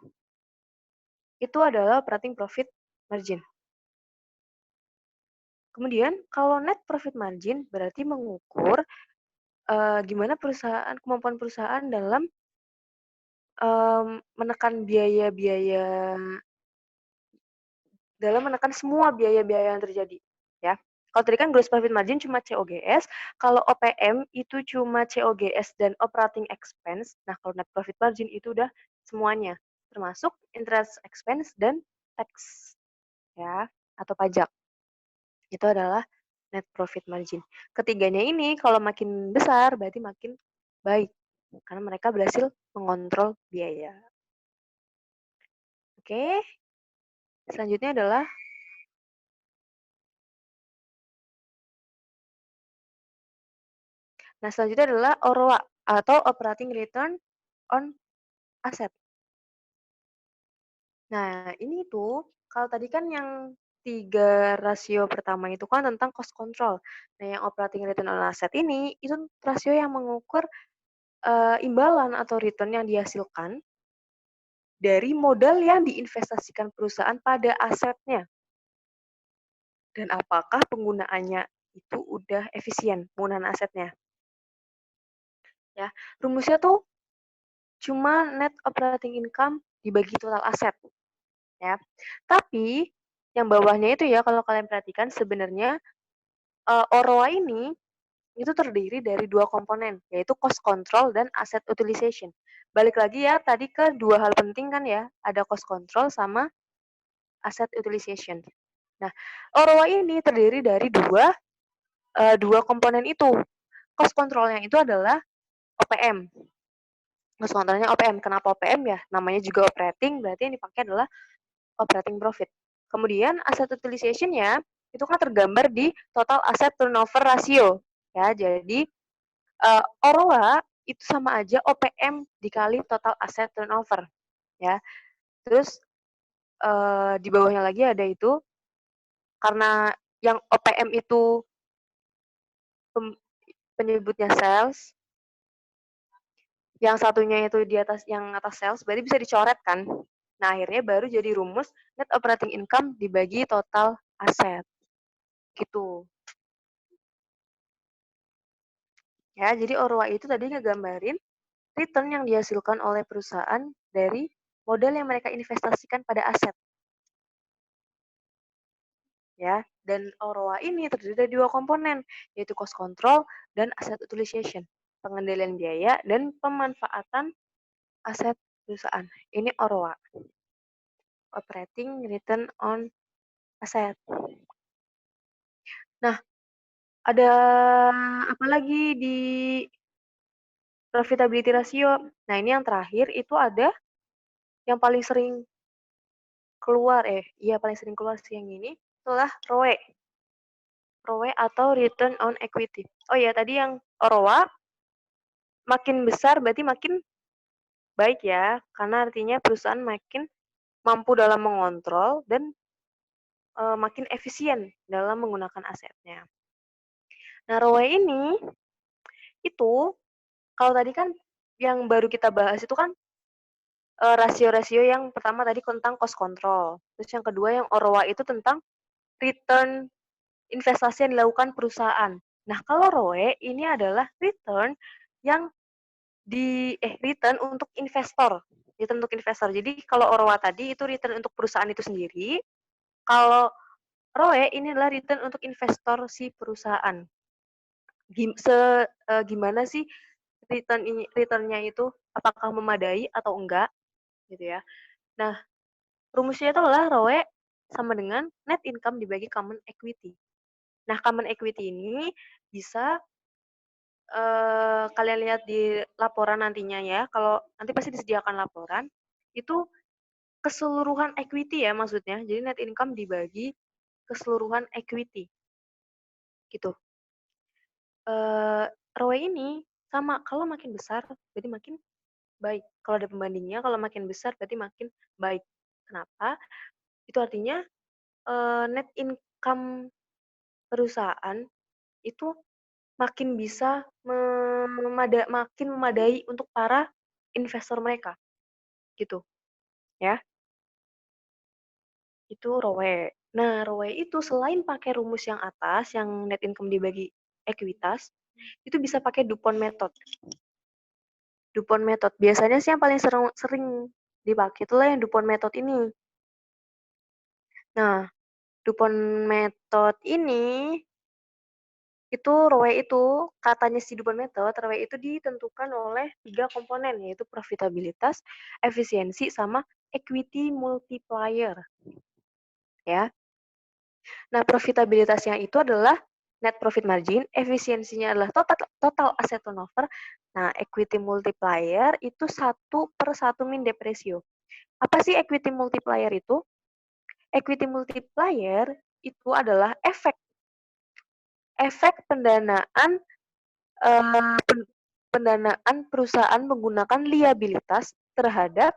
itu adalah operating profit margin. Kemudian, kalau net profit margin berarti mengukur gimana kemampuan perusahaan dalam menekan semua biaya-biaya yang terjadi, ya. Kalau tadi kan gross profit margin cuma COGS, kalau OPM itu cuma COGS dan operating expense. Nah, kalau net profit margin itu udah semuanya, termasuk interest expense dan tax, ya, atau pajak. Itu adalah net profit margin. Ketiganya ini kalau makin besar berarti makin baik, karena mereka berhasil mengontrol biaya. Oke. Selanjutnya adalah OROA atau operating return on asset. Nah, ini tuh kalau tadi kan yang 3 rasio pertama itu kan tentang cost control. Nah, yang operating return on asset ini itu rasio yang mengukur imbalan atau return yang dihasilkan dari modal yang diinvestasikan perusahaan pada asetnya. Dan apakah penggunaannya itu udah efisien, penggunaan asetnya. Ya, rumusnya tuh cuma net operating income dibagi total aset. Ya. Tapi yang bawahnya itu ya kalau kalian perhatikan sebenarnya OROA ini itu terdiri dari dua komponen, yaitu cost control dan asset utilization. Balik lagi ya, tadi ke dua hal penting kan ya, ada cost control sama asset utilization. Nah, OROA ini terdiri dari dua komponen itu. Cost controlnya itu adalah OPM. Cost controlnya OPM. Kenapa OPM ya? Namanya juga operating, berarti yang dipakai adalah operating profit. Kemudian asset utilization-nya itu kan tergambar di total asset turnover ratio. Ya, jadi OROA itu sama aja OPM dikali total asset turnover. Ya. Terus di bawahnya lagi ada itu karena yang OPM itu penyebutnya sales, yang satunya itu di atas yang atas sales, berarti bisa dicoret kan. Nah, akhirnya baru jadi rumus net operating income dibagi total aset. Gitu. Ya, jadi OROA itu tadi ngegambarin return yang dihasilkan oleh perusahaan dari modal yang mereka investasikan pada aset. Ya, dan OROA ini terdiri dari dua komponen, yaitu cost control dan asset utilization, pengendalian biaya dan pemanfaatan aset perusahaan. Ini OROA, operating return on asset. Nah, ada apa lagi di profitability ratio? Nah, ini yang terakhir itu ada yang paling sering keluar, paling sering keluar sih yang ini, itulah ROE. ROE atau return on equity. Oh ya, tadi yang OROA makin besar berarti makin baik ya, karena artinya perusahaan makin mampu dalam mengontrol dan makin efisien dalam menggunakan asetnya. Nah, ROE ini itu kalau tadi kan yang baru kita bahas itu kan rasio-rasio yang pertama tadi tentang cost control. Terus yang kedua yang OROA itu tentang return investasi yang dilakukan perusahaan. Nah, kalau ROE ini adalah return yang return untuk investor. Return untuk investor. Jadi kalau OROA tadi itu return untuk perusahaan itu sendiri. Kalau ROE ini adalah return untuk investor si perusahaan. Gimana sih return-nya itu? Apakah memadai atau enggak? Gitu ya. Nah, rumusnya itu adalah ROE sama dengan net income dibagi common equity. Nah, common equity ini bisa kalian lihat di laporan nantinya ya, kalau nanti pasti disediakan laporan, itu keseluruhan equity ya maksudnya, jadi net income dibagi keseluruhan equity, gitu. ROE ini sama, kalau makin besar berarti makin baik. Kalau ada pembandingnya, kalau makin besar berarti makin baik. Kenapa? Itu artinya net income perusahaan itu makin bisa makin memadai untuk para investor mereka, gitu, ya. Itu ROE. Nah, ROE itu selain pakai rumus yang atas, yang net income dibagi ekuitas, itu bisa pakai DuPont method. DuPont method. Biasanya sih yang paling sering dipakai itulah yang DuPont method ini. Nah, DuPont method ini itu ROE itu, katanya si DuPont method, ROE itu ditentukan oleh 3 komponen, yaitu profitabilitas, efisiensi, sama equity multiplier. Ya. Nah, profitabilitasnya itu adalah net profit margin, efisiensinya adalah total asset turnover. Nah, equity multiplier itu 1/1 min dep ratio. Apa sih equity multiplier itu? Equity multiplier itu adalah efek pendanaan perusahaan menggunakan liabilitas terhadap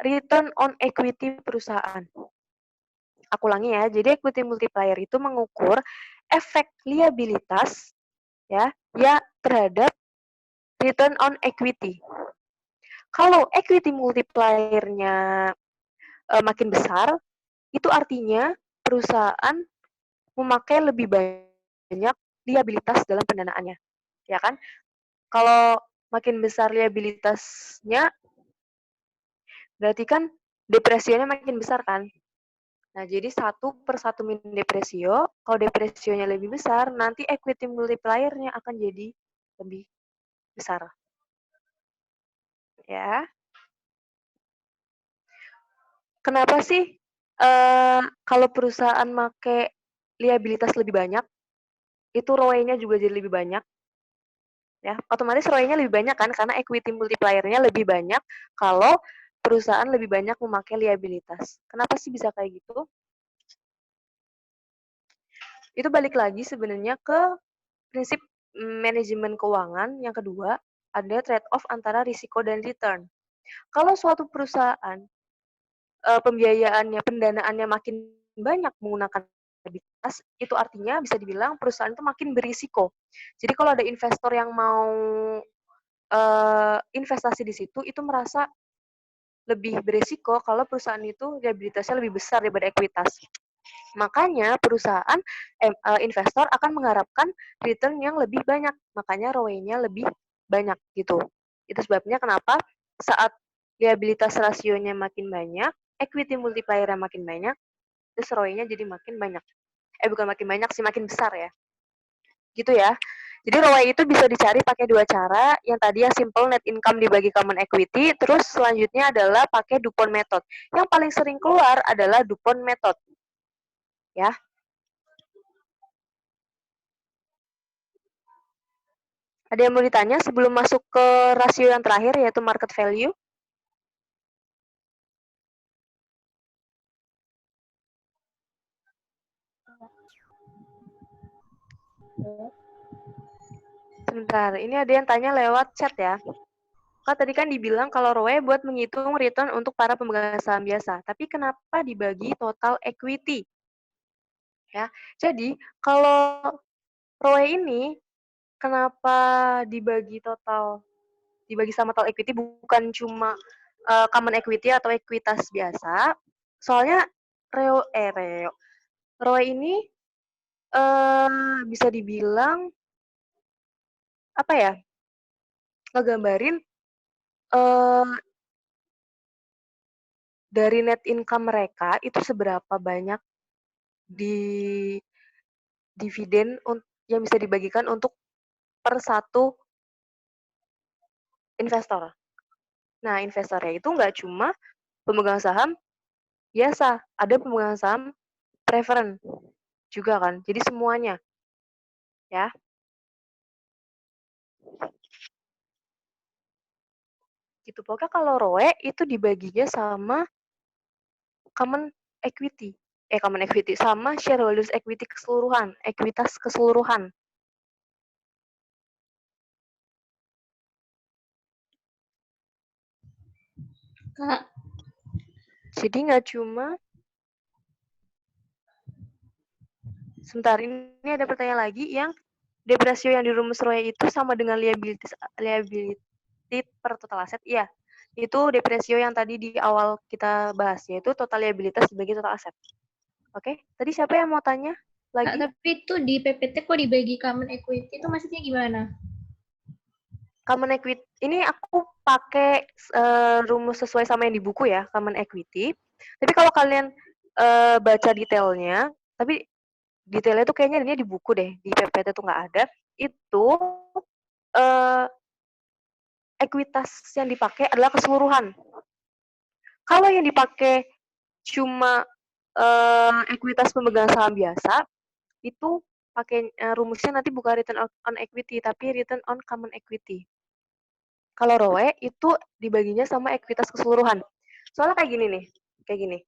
return on equity perusahaan. Aku ulangi ya, jadi equity multiplier itu mengukur efek liabilitas ya terhadap return on equity. Kalau equity multiplier-nya makin besar, itu artinya perusahaan memakai lebih banyak liabilitas dalam pendanaannya, ya kan? Kalau makin besar liabilitasnya, berarti kan depresionya makin besar kan? Nah, jadi 1/1 min depresio, kalau depresionya lebih besar, nanti equity multiplier-nya akan jadi lebih besar. Ya. Kenapa sih kalau perusahaan make liabilitas lebih banyak, itu ROE-nya juga jadi lebih banyak? Ya, otomatis ROE-nya lebih banyak kan, karena equity multiplier-nya lebih banyak kalau perusahaan lebih banyak memakai liabilitas. Kenapa sih bisa kayak gitu? Itu balik lagi sebenarnya ke prinsip manajemen keuangan. Yang kedua, ada trade-off antara risiko dan return. Kalau suatu perusahaan pembiayaannya, pendanaannya makin banyak menggunakan liabilitas, itu artinya bisa dibilang perusahaan itu makin berisiko. Jadi kalau ada investor yang mau investasi di situ, itu merasa lebih berisiko kalau perusahaan itu liabilitasnya lebih besar daripada ekuitas. Makanya perusahaan investor akan mengharapkan return yang lebih banyak. Makanya ROE-nya lebih banyak gitu. Itu sebabnya kenapa saat liabilitas rasionya makin banyak, equity multiplier-nya makin banyak, terus ROE-nya jadi makin banyak. Bukan makin banyak sih, makin besar ya. Gitu ya. Jadi ROE itu bisa dicari pakai dua cara. Yang tadi yang simple net income dibagi common equity, terus selanjutnya adalah pakai DuPont method. Yang paling sering keluar adalah DuPont method. Ya. Ada yang mau ditanya sebelum masuk ke rasio yang terakhir, yaitu market value? Sebentar, ini ada yang tanya lewat chat ya. Kak, tadi kan dibilang kalau ROE buat menghitung return untuk para pemegang saham biasa. Tapi kenapa dibagi total equity? Ya, jadi kalau ROE ini kenapa dibagi sama total equity, bukan cuma common equity atau ekuitas biasa? Soalnya ROE ini bisa dibilang apa ya? Ngegambarin dari net income mereka itu seberapa banyak di dividen yang bisa dibagikan untuk per satu investor. Nah, investornya itu nggak cuma pemegang saham biasa, ada pemegang saham preferen juga kan. Jadi semuanya, ya. Gitu. Pokoknya kalau ROE itu dibaginya sama common equity. Common equity sama shareholders equity keseluruhan, ekuitas keseluruhan. Kak, Jadi nggak cuma sebentar, ini ada pertanyaan lagi yang depresio yang di rumus ROE itu sama dengan liability per total aset. Iya, itu depresio yang tadi di awal kita bahas, yaitu total liabilitas dibagi total aset. Oke, tadi siapa yang mau tanya lagi? Kak, tapi itu di PPT kok dibagi common equity itu maksudnya gimana? Common equity, ini aku pakai rumus sesuai sama yang di buku ya, common equity. Tapi kalau kalian baca detailnya, tapi detailnya tuh kayaknya ini di buku deh, di PPT tuh nggak ada. Itu ekuitas yang dipakai adalah keseluruhan. Kalau yang dipakai cuma ekuitas pemegang saham biasa, itu pakai rumusnya nanti bukan return on equity, tapi return on common equity. Kalau ROE itu dibaginya sama ekuitas keseluruhan. Soalnya kayak gini nih, kayak gini.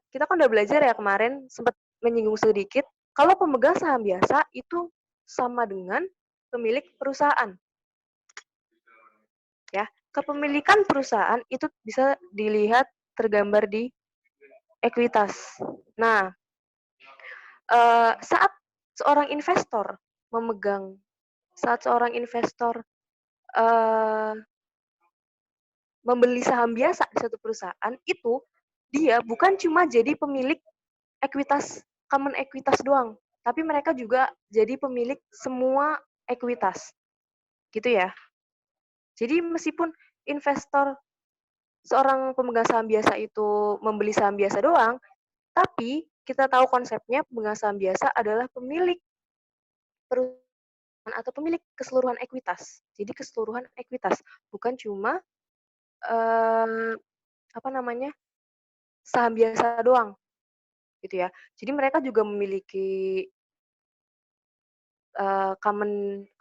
Kita kan udah belajar ya kemarin, sempat menyinggung sedikit, kalau pemegang saham biasa itu sama dengan pemilik perusahaan. Ya, kepemilikan perusahaan itu bisa dilihat tergambar di ekuitas. Nah, saat seorang investor memegang, saat seorang investor membeli saham biasa di suatu perusahaan, itu dia bukan cuma jadi pemilik ekuitas, common ekuitas doang, tapi mereka juga jadi pemilik semua ekuitas. Gitu ya. Jadi meskipun investor, seorang pemegang saham biasa itu membeli saham biasa doang, tapi kita tahu konsepnya pemegang saham biasa adalah pemilik perusahaan atau pemilik keseluruhan ekuitas. Jadi keseluruhan ekuitas, bukan cuma apa namanya, saham biasa doang, gitu ya. Jadi mereka juga memiliki common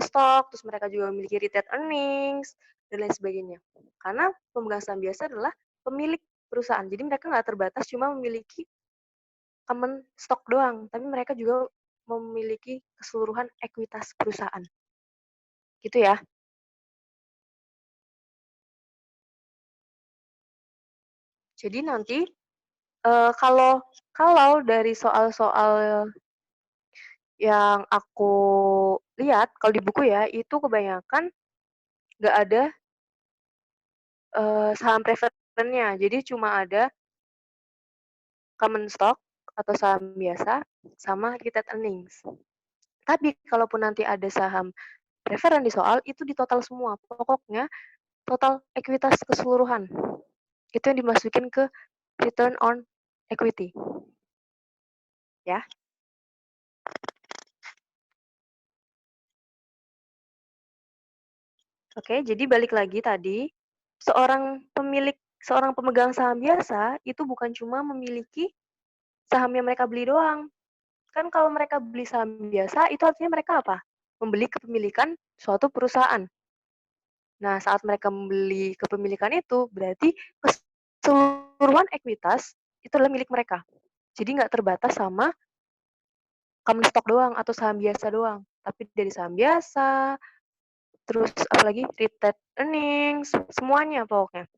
stock, terus mereka juga memiliki retained earnings dan lain sebagainya. Karena pemegang saham biasa adalah pemilik perusahaan, jadi mereka nggak terbatas cuma memiliki common stock doang, tapi mereka juga memiliki keseluruhan ekuitas perusahaan. Gitu ya. Jadi nanti kalau dari soal-soal yang aku lihat kalau di buku ya, itu kebanyakan nggak ada saham preferennya. Jadi cuma ada common stock atau saham biasa sama retained earnings. Tapi kalaupun nanti ada saham preferen di soal, itu di total semua. Pokoknya total ekuitas keseluruhan. Itu yang dimasukin ke return on equity. Ya. Oke, jadi balik lagi tadi, seorang pemegang saham biasa itu bukan cuma memiliki saham yang mereka beli doang. Kan kalau mereka beli saham biasa, itu artinya mereka apa? Membeli kepemilikan suatu perusahaan. Nah, saat mereka membeli kepemilikan itu, berarti keseluruhan ekuitas itu adalah milik mereka. Jadi nggak terbatas sama common stock doang atau saham biasa doang. Tapi dari saham biasa, terus apalagi retained earnings, semuanya pokoknya.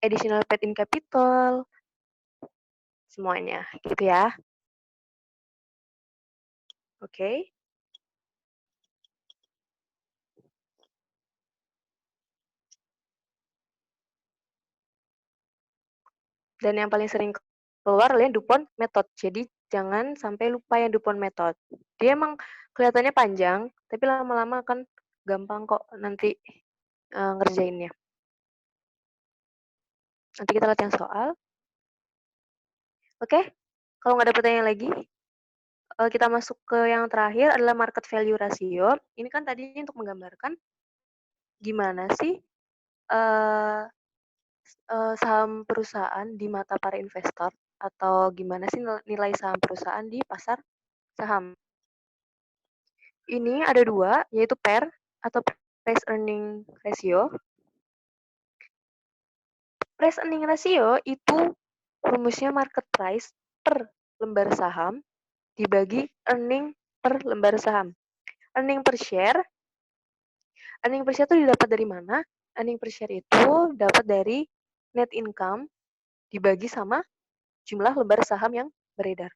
Additional paid in capital, semuanya gitu ya. Oke. Dan yang paling sering keluar adalah DuPont method. Jadi jangan sampai lupa yang DuPont method. Dia emang kelihatannya panjang, tapi lama-lama kan gampang kok nanti ngerjainnya. Nanti kita lihat yang soal. Oke, kalau nggak ada pertanyaan lagi, kita masuk ke yang terakhir adalah market value ratio. Ini kan tadi untuk menggambarkan gimana sih saham perusahaan di mata para investor atau gimana sih nilai saham perusahaan di pasar saham. Ini ada dua, yaitu PER atau Price Earning Ratio. Price Earning Ratio itu rumusnya market price per lembar saham dibagi earning per lembar saham. Earning per share itu didapat dari mana? Earning per share itu dapat dari net income dibagi sama jumlah lembar saham yang beredar.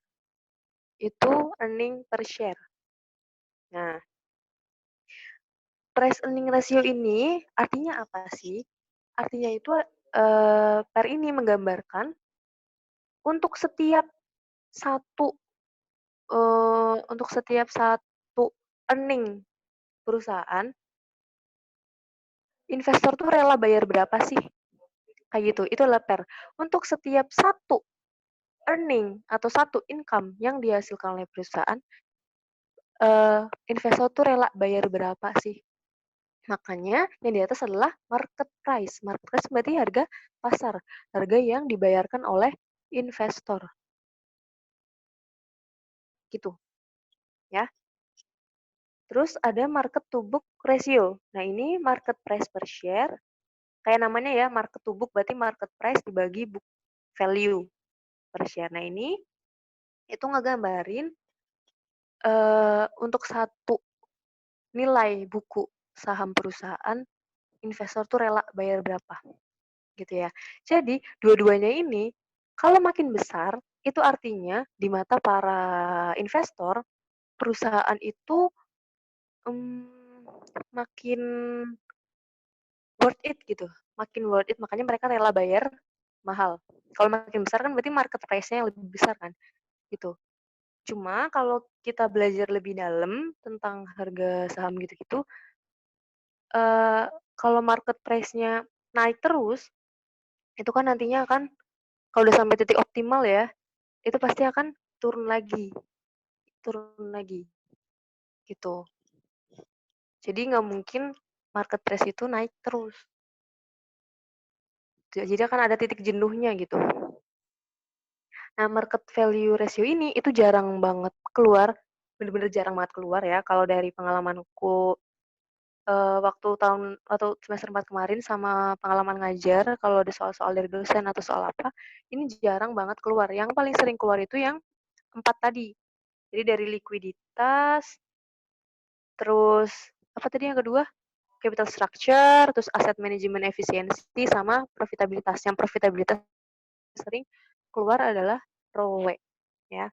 Itu earning per share. Nah, price earning ratio ini artinya apa sih? Artinya itu PER ini menggambarkan untuk setiap satu earning perusahaan, investor tuh rela bayar berapa sih? Kayak gitu, itu adalah PER. Untuk setiap satu earning atau satu income yang dihasilkan oleh perusahaan, investor tuh rela bayar berapa sih? Makanya yang di atas adalah market price. Market price berarti harga pasar, harga yang dibayarkan oleh investor. Gitu. Ya. Terus ada market to book ratio. Nah, ini market price per share. Kayak namanya ya, market to book berarti market price dibagi book value per share. Nah, ini itu ngegambarin untuk satu nilai buku saham perusahaan, investor tuh rela bayar berapa. Gitu ya. Jadi, dua-duanya ini kalau makin besar, itu artinya di mata para investor, perusahaan itu makin worth it gitu, makin worth it, makanya mereka rela bayar mahal. Kalau makin besar kan berarti market price-nya yang lebih besar kan, gitu. Cuma kalau kita belajar lebih dalam tentang harga saham gitu-gitu, kalau market price-nya naik terus, itu kan nantinya akan kalau udah sampai titik optimal ya, itu pasti akan turun lagi, gitu. Jadi nggak mungkin market price itu naik terus. Jadi akan ada titik jenuhnya gitu. Nah, market value ratio ini itu jarang banget keluar, bener-bener jarang banget keluar ya. Kalau dari pengalamanku waktu semester 4 kemarin sama pengalaman ngajar, kalau ada soal-soal dari dosen atau soal apa, ini jarang banget keluar. Yang paling sering keluar itu yang 4 tadi. Jadi dari likuiditas, terus apa tadi yang kedua? Capital structure, terus asset management efisiensi, sama profitabilitas. Yang profitabilitas sering keluar adalah ROE, ya.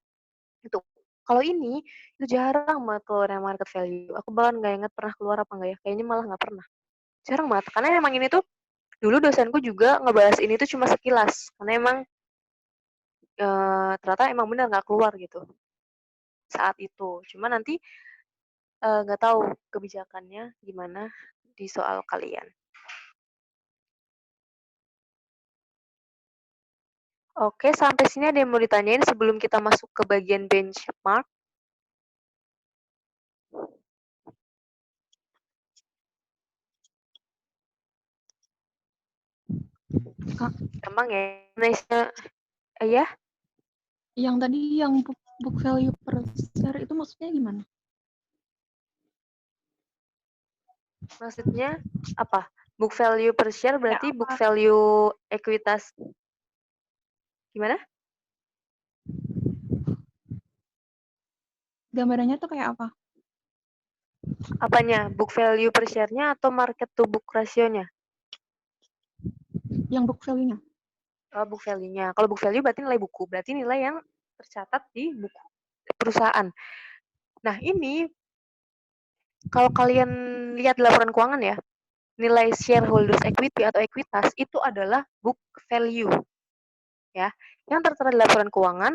Itu. Kalau ini, itu jarang banget keluar yang market value. Aku bahkan nggak inget pernah keluar apa nggak ya. Kayaknya malah nggak pernah. Jarang banget. Karena emang ini tuh, dulu dosenku juga ngebahas ini tuh cuma sekilas. Karena emang ternyata emang benar nggak keluar gitu saat itu. Cuma nanti nggak tahu kebijakannya gimana di soal kalian. Oke, sampai sini ada yang mau ditanyain sebelum kita masuk ke bagian benchmark? Kak, Gampang ya? Indonesia, ya? yang tadi yang book value per share itu maksudnya gimana? Maksudnya apa? Book value per share berarti Ya, book value ekuitas. Gimana? Gambarannya tuh kayak apa? Apanya? Book value per share-nya atau market to book ratio-nya? Yang book value-nya. Oh, book value-nya. Kalau book value berarti nilai buku. Berarti nilai yang tercatat di buku perusahaan. Nah, ini kalau kalian lihat laporan keuangan ya, nilai shareholders equity atau ekuitas itu adalah book value. Ya. Yang tertera di laporan keuangan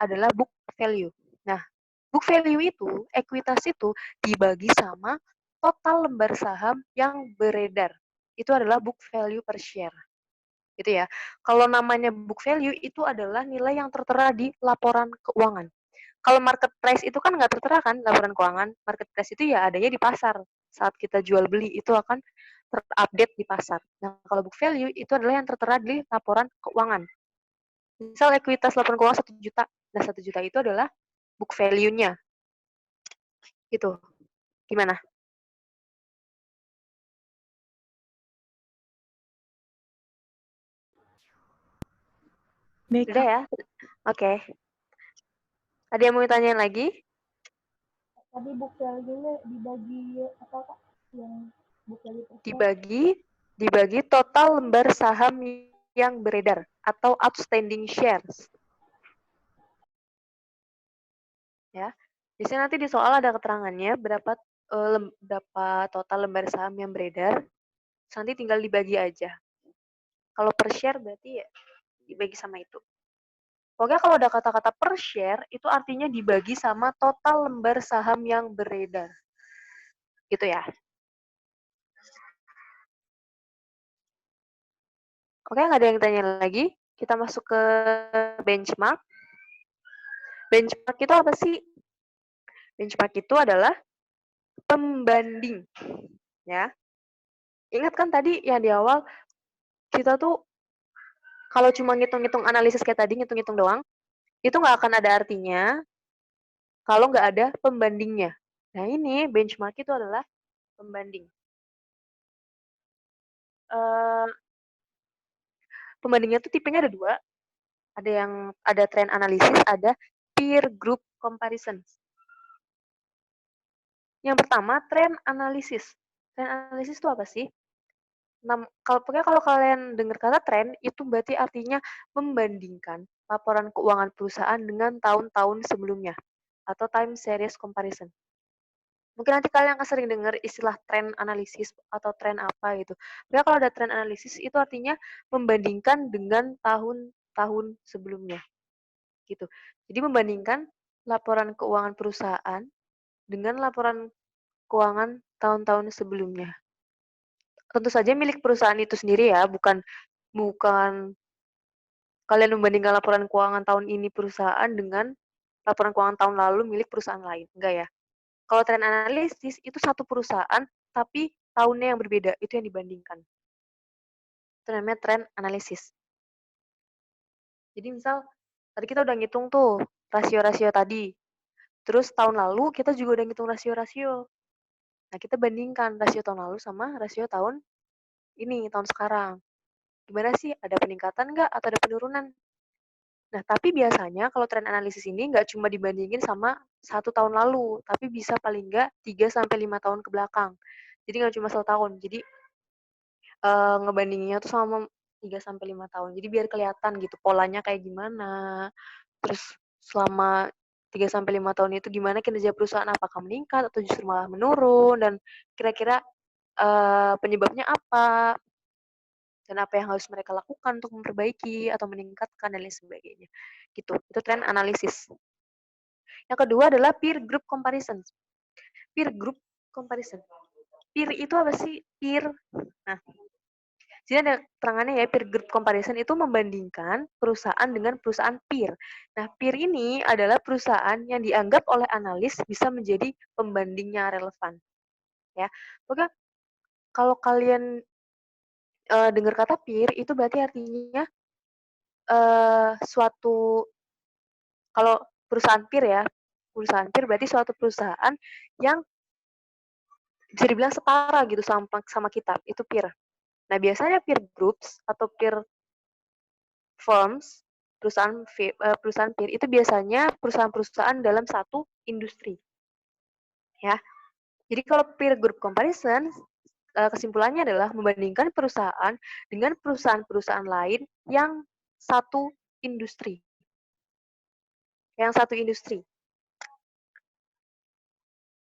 adalah book value. Nah, book value itu, ekuitas itu dibagi sama total lembar saham yang beredar. Itu adalah book value per share. Gitu ya. Kalau namanya book value itu adalah nilai yang tertera di laporan keuangan. Kalau market price itu kan nggak tertera kan laporan keuangan. Market price itu ya adanya di pasar. Saat kita jual beli itu akan terupdate di pasar. Nah, kalau book value itu adalah yang tertera di laporan keuangan. Misal ekuitas laporan keuangan 1 juta. Nah, 1 juta itu adalah book value-nya. Gitu. Gimana? Baik, Udah Kak. ya? Oke. Ada yang mau ditanyain lagi? Tadi book value-nya dibagi apa Kak? Yang book value per share. Dibagi total lembar saham yang beredar atau outstanding shares. Ya. Di sini nanti di soal ada keterangannya berapa total lembar saham yang beredar. Nanti tinggal dibagi aja. Kalau per share berarti ya dibagi sama itu. Pokoknya kalau ada kata-kata per share itu artinya dibagi sama total lembar saham yang beredar. Gitu ya. Oke, nggak ada yang tanya lagi. Kita masuk ke benchmark. Benchmark itu apa sih? Benchmark itu adalah pembanding. Ya. Ingat kan tadi yang di awal, kita tuh kalau cuma ngitung-ngitung analisis kayak tadi, ngitung-ngitung doang, itu nggak akan ada artinya kalau nggak ada pembandingnya. Nah ini benchmark itu adalah pembanding. Pembandingnya tuh tipenya ada dua. Ada trend analisis, ada peer group comparison. Yang pertama trend analisis. Trend analisis itu apa sih? Kalau kalian dengar kata tren, itu berarti artinya membandingkan laporan keuangan perusahaan dengan tahun-tahun sebelumnya atau time series comparison. Mungkin nanti kalian akan sering dengar istilah tren analisis atau tren apa gitu. Pokoknya kalau ada tren analisis itu artinya membandingkan dengan tahun-tahun sebelumnya gitu. Jadi membandingkan laporan keuangan perusahaan dengan laporan keuangan tahun-tahun sebelumnya. Tentu saja milik perusahaan itu sendiri ya, bukan bukan kalian membandingkan laporan keuangan tahun ini perusahaan dengan laporan keuangan tahun lalu milik perusahaan lain. Enggak ya. Kalau tren analisis itu satu perusahaan tapi tahunnya yang berbeda, itu yang dibandingkan. Itu namanya tren analisis. Jadi misal tadi kita udah ngitung tuh rasio-rasio tadi. Terus tahun lalu kita juga udah ngitung rasio-rasio. Nah, kita bandingkan rasio tahun lalu sama rasio tahun ini, tahun sekarang. Gimana sih? Ada peningkatan nggak atau ada penurunan? Nah, tapi biasanya kalau tren analisis ini nggak cuma dibandingin sama 1 tahun lalu, tapi bisa paling nggak 3-5 tahun ke belakang. Jadi nggak cuma 1 tahun. Jadi ngebandinginnya tuh sama 3-5 tahun. Jadi biar kelihatan gitu polanya kayak gimana. Terus selama 3-5 tahun itu gimana kinerja perusahaan, apakah meningkat atau justru malah menurun, dan kira-kira penyebabnya apa, dan apa yang harus mereka lakukan untuk memperbaiki atau meningkatkan dan lain sebagainya. Gitu. Itu tren analisis. Yang kedua adalah peer group comparison. Peer group comparison. Peer itu apa sih? Peer. Nah, sini ada keterangannya ya, peer group comparison itu membandingkan perusahaan dengan perusahaan peer. Nah, peer ini adalah perusahaan yang dianggap oleh analis bisa menjadi pembandingnya relevan. Ya, oke. Kalau kalian dengar kata peer, itu berarti artinya suatu, kalau perusahaan peer ya, perusahaan peer berarti suatu perusahaan yang bisa dibilang setara gitu sama kita, itu peer. Nah, biasanya peer groups atau peer firms, perusahaan peer itu biasanya perusahaan-perusahaan dalam satu industri. Ya. Jadi kalau peer group comparison, kesimpulannya adalah membandingkan perusahaan dengan perusahaan-perusahaan lain yang satu industri. Yang satu industri.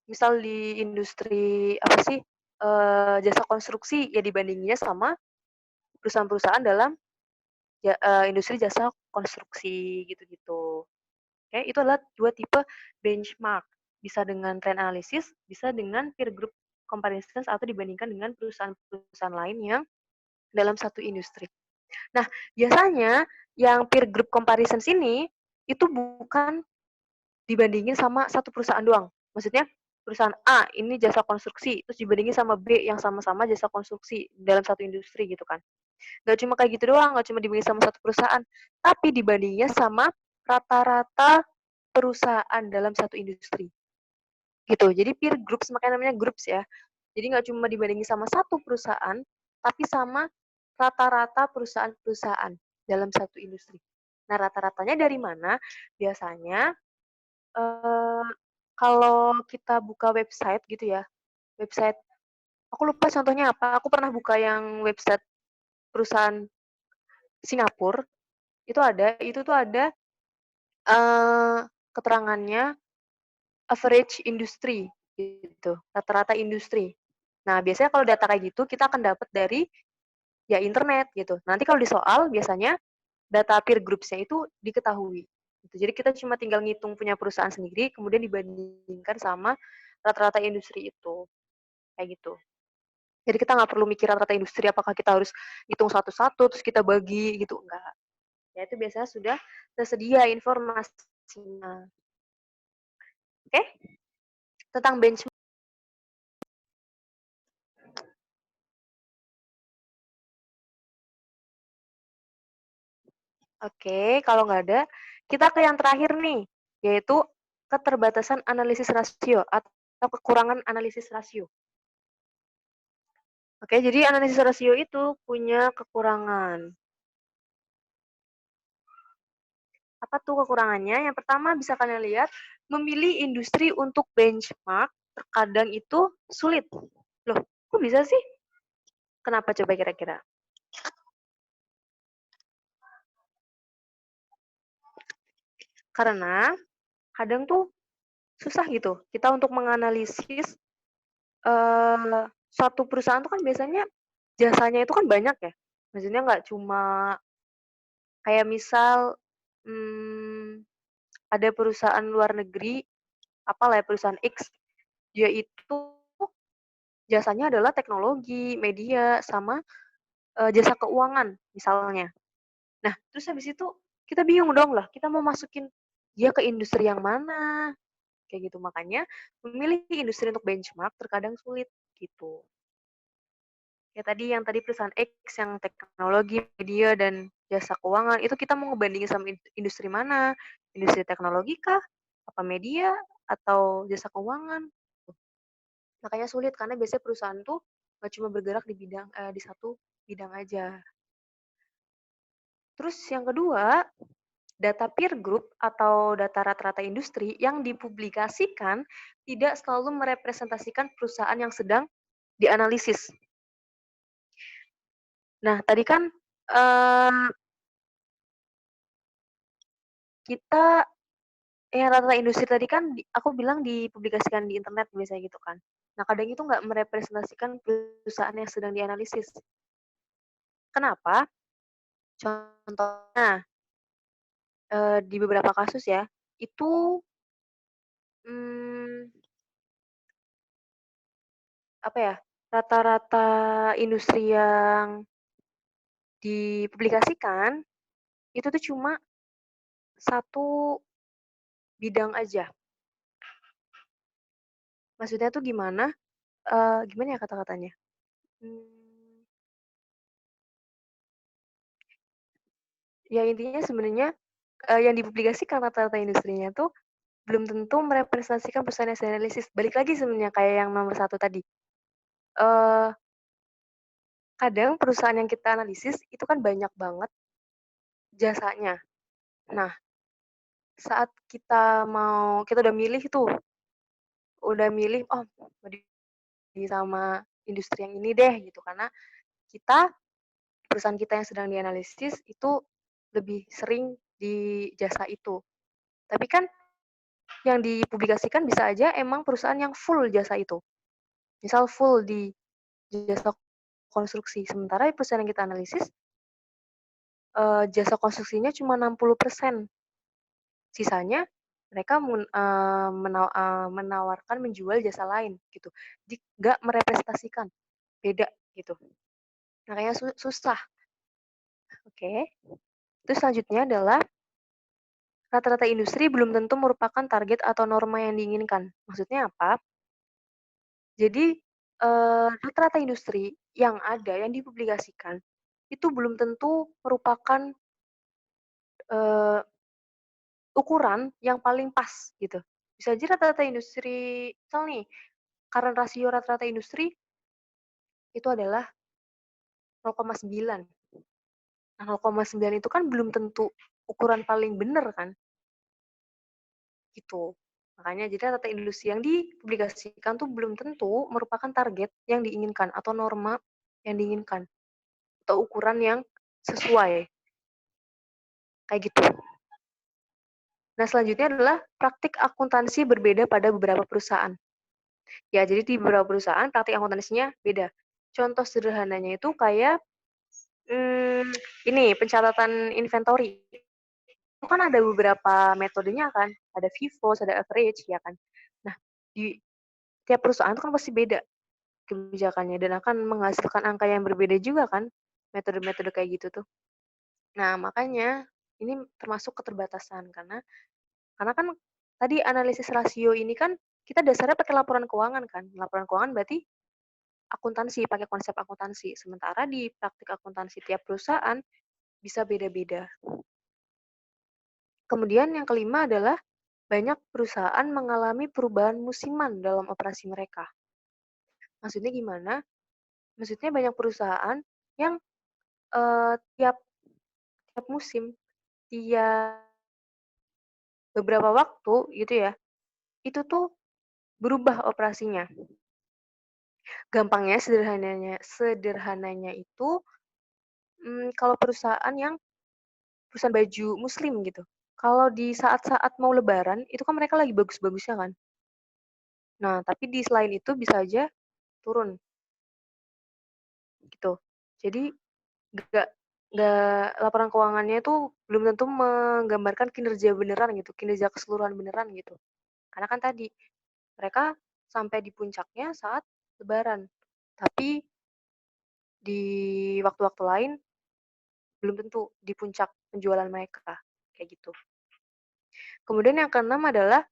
Misal di industri apa sih, jasa konstruksi, ya dibandinginnya sama perusahaan-perusahaan dalam industri jasa konstruksi gitu-gitu. Oke, itu adalah 2 tipe benchmark. Bisa dengan trend analysis, bisa dengan peer group comparison atau dibandingkan dengan perusahaan-perusahaan lain yang dalam satu industri. Nah, biasanya yang peer group comparisons ini itu bukan dibandingin sama satu perusahaan doang. Maksudnya perusahaan A ini jasa konstruksi, terus dibandingin sama B yang sama-sama jasa konstruksi dalam satu industri gitu kan. Nggak cuma kayak gitu doang, nggak cuma dibandingin sama satu perusahaan, tapi dibandingnya sama rata-rata perusahaan dalam satu industri. Gitu. Jadi peer groups, makanya namanya groups ya. Jadi nggak cuma dibandingin sama satu perusahaan, tapi sama rata-rata perusahaan-perusahaan dalam satu industri. Nah, rata-ratanya dari mana? Biasanya kalau kita buka website gitu ya, website, aku lupa contohnya apa, aku pernah buka yang website perusahaan Singapura, itu tuh ada keterangannya average industri gitu, rata-rata industri. Nah, biasanya kalau data kayak gitu kita akan dapat dari ya internet gitu. Nanti kalau di soal biasanya data peer groups-nya itu diketahui. Gitu. Jadi kita cuma tinggal ngitung punya perusahaan sendiri, kemudian dibandingkan sama rata-rata industri itu. Kayak gitu. Jadi kita nggak perlu mikir rata-rata industri, apakah kita harus hitung satu-satu, terus kita bagi gitu. Enggak. Ya itu biasanya sudah tersedia informasinya. Oke? Tentang benchmark. Oke, kalau nggak ada, kita ke yang terakhir nih, yaitu keterbatasan analisis rasio atau kekurangan analisis rasio. Oke, jadi analisis rasio itu punya kekurangan. Apa tuh kekurangannya? Yang pertama bisa kalian lihat, memilih industri untuk benchmark terkadang itu sulit. Loh, kok bisa sih? Kenapa coba kira-kira? Karena kadang tuh susah gitu kita untuk menganalisis suatu perusahaan tuh kan biasanya jasanya itu kan banyak ya. Maksudnya nggak cuma kayak misal, mmm, ada perusahaan luar negeri, apalah ya, perusahaan X, dia itu jasanya adalah teknologi, media, sama, jasa keuangan misalnya. Nah, terus habis itu kita bingung dong, lah kita mau masukin dia ke industri yang mana, kayak gitu. Makanya memilih industri untuk benchmark terkadang sulit, gitu. Ya tadi yang tadi perusahaan X yang teknologi, media, dan jasa keuangan, itu kita mau ngebandingin sama industri mana? Industri teknologi kah? Apa media? Atau jasa keuangan? Makanya sulit karena biasanya perusahaan tuh nggak cuma bergerak di bidang di satu bidang aja. Terus yang kedua, data peer group atau data rata-rata industri yang dipublikasikan tidak selalu merepresentasikan perusahaan yang sedang dianalisis. Nah, tadi kan eee, kita rata-rata industri tadi kan aku bilang dipublikasikan di internet biasanya gitu kan. Nah, kadang itu nggak merepresentasikan perusahaan yang sedang dianalisis. Kenapa? Contohnya, di beberapa kasus ya, itu, mmm, apa ya, rata-rata industri yang dipublikasikan, itu tuh cuma satu bidang aja. Maksudnya tuh gimana, gimana ya kata-katanya? Mmm, ya intinya sebenarnya, yang dipublikasikan rata-rata industrinya tuh belum tentu merepresentasikan perusahaan yang saya analisis. Balik lagi sebenarnya kayak yang nomor satu tadi, eee, kadang perusahaan yang kita analisis itu kan banyak banget jasanya. Nah, saat kita udah milih tuh, udah milih, "Oh, mau di sama industri yang ini deh," gitu, karena perusahaan kita yang sedang dianalisis itu lebih sering di jasa itu. Tapi kan yang dipublikasikan bisa aja emang perusahaan yang full jasa itu. Misal full di jasa konstruksi, sementara perusahaan yang kita analisis, jasa konstruksinya cuma 60%. Sisanya mereka menawarkan menjual jasa lain gitu. Jadi nggak merepresentasikan, beda gitu. Makanya susah, oke. Terus selanjutnya adalah rata-rata industri belum tentu merupakan target atau norma yang diinginkan. Maksudnya apa? Jadi, rata-rata industri yang ada, yang dipublikasikan, itu belum tentu merupakan, eee, ukuran yang paling pas, gitu. Bisa aja rata-rata industri misal nih, karena rasio rata-rata industri itu adalah 0,9. Nah, 0,9 itu kan belum tentu ukuran paling bener kan, gitu. Makanya jadi rata-rata industri yang dipublikasikan tuh belum tentu merupakan target yang diinginkan atau norma yang diinginkan, atau ukuran yang sesuai, kayak gitu. Nah, selanjutnya adalah praktik akuntansi berbeda pada beberapa perusahaan. Ya, jadi di beberapa perusahaan praktik akuntansinya beda. Contoh sederhananya itu kayak, mmm, ini pencatatan inventory. Itu kan ada beberapa metodenya kan, ada VIVOS, ada average, ya kan. Nah, di tiap perusahaan itu kan pasti beda kebijakannya dan akan menghasilkan angka yang berbeda juga kan, metode-metode kayak gitu tuh. Nah, makanya ini termasuk keterbatasan karena kan tadi analisis rasio ini kan kita dasarnya pakai laporan keuangan kan. Laporan keuangan berarti akuntansi, pakai konsep akuntansi. Sementara di praktik akuntansi tiap perusahaan bisa beda-beda. Kemudian yang kelima adalah banyak perusahaan mengalami perubahan musiman dalam operasi mereka. Maksudnya gimana? Maksudnya banyak perusahaan yang tiap tiap musim, tiap beberapa waktu gitu ya, itu tuh berubah operasinya. Gampangnya, sederhananya itu, kalau perusahaan baju muslim gitu, kalau di saat-saat mau lebaran, itu kan mereka lagi bagus-bagusnya kan. Nah, tapi di selain itu bisa aja turun gitu. Jadi nggak nggak laporan keuangannya itu belum tentu menggambarkan kinerja beneran gitu, kinerja keseluruhan beneran gitu. Karena kan tadi mereka sampai di puncaknya saat Lebaran, tapi di waktu-waktu lain belum tentu di puncak penjualan mereka kayak gitu. Kemudian yang keenam adalah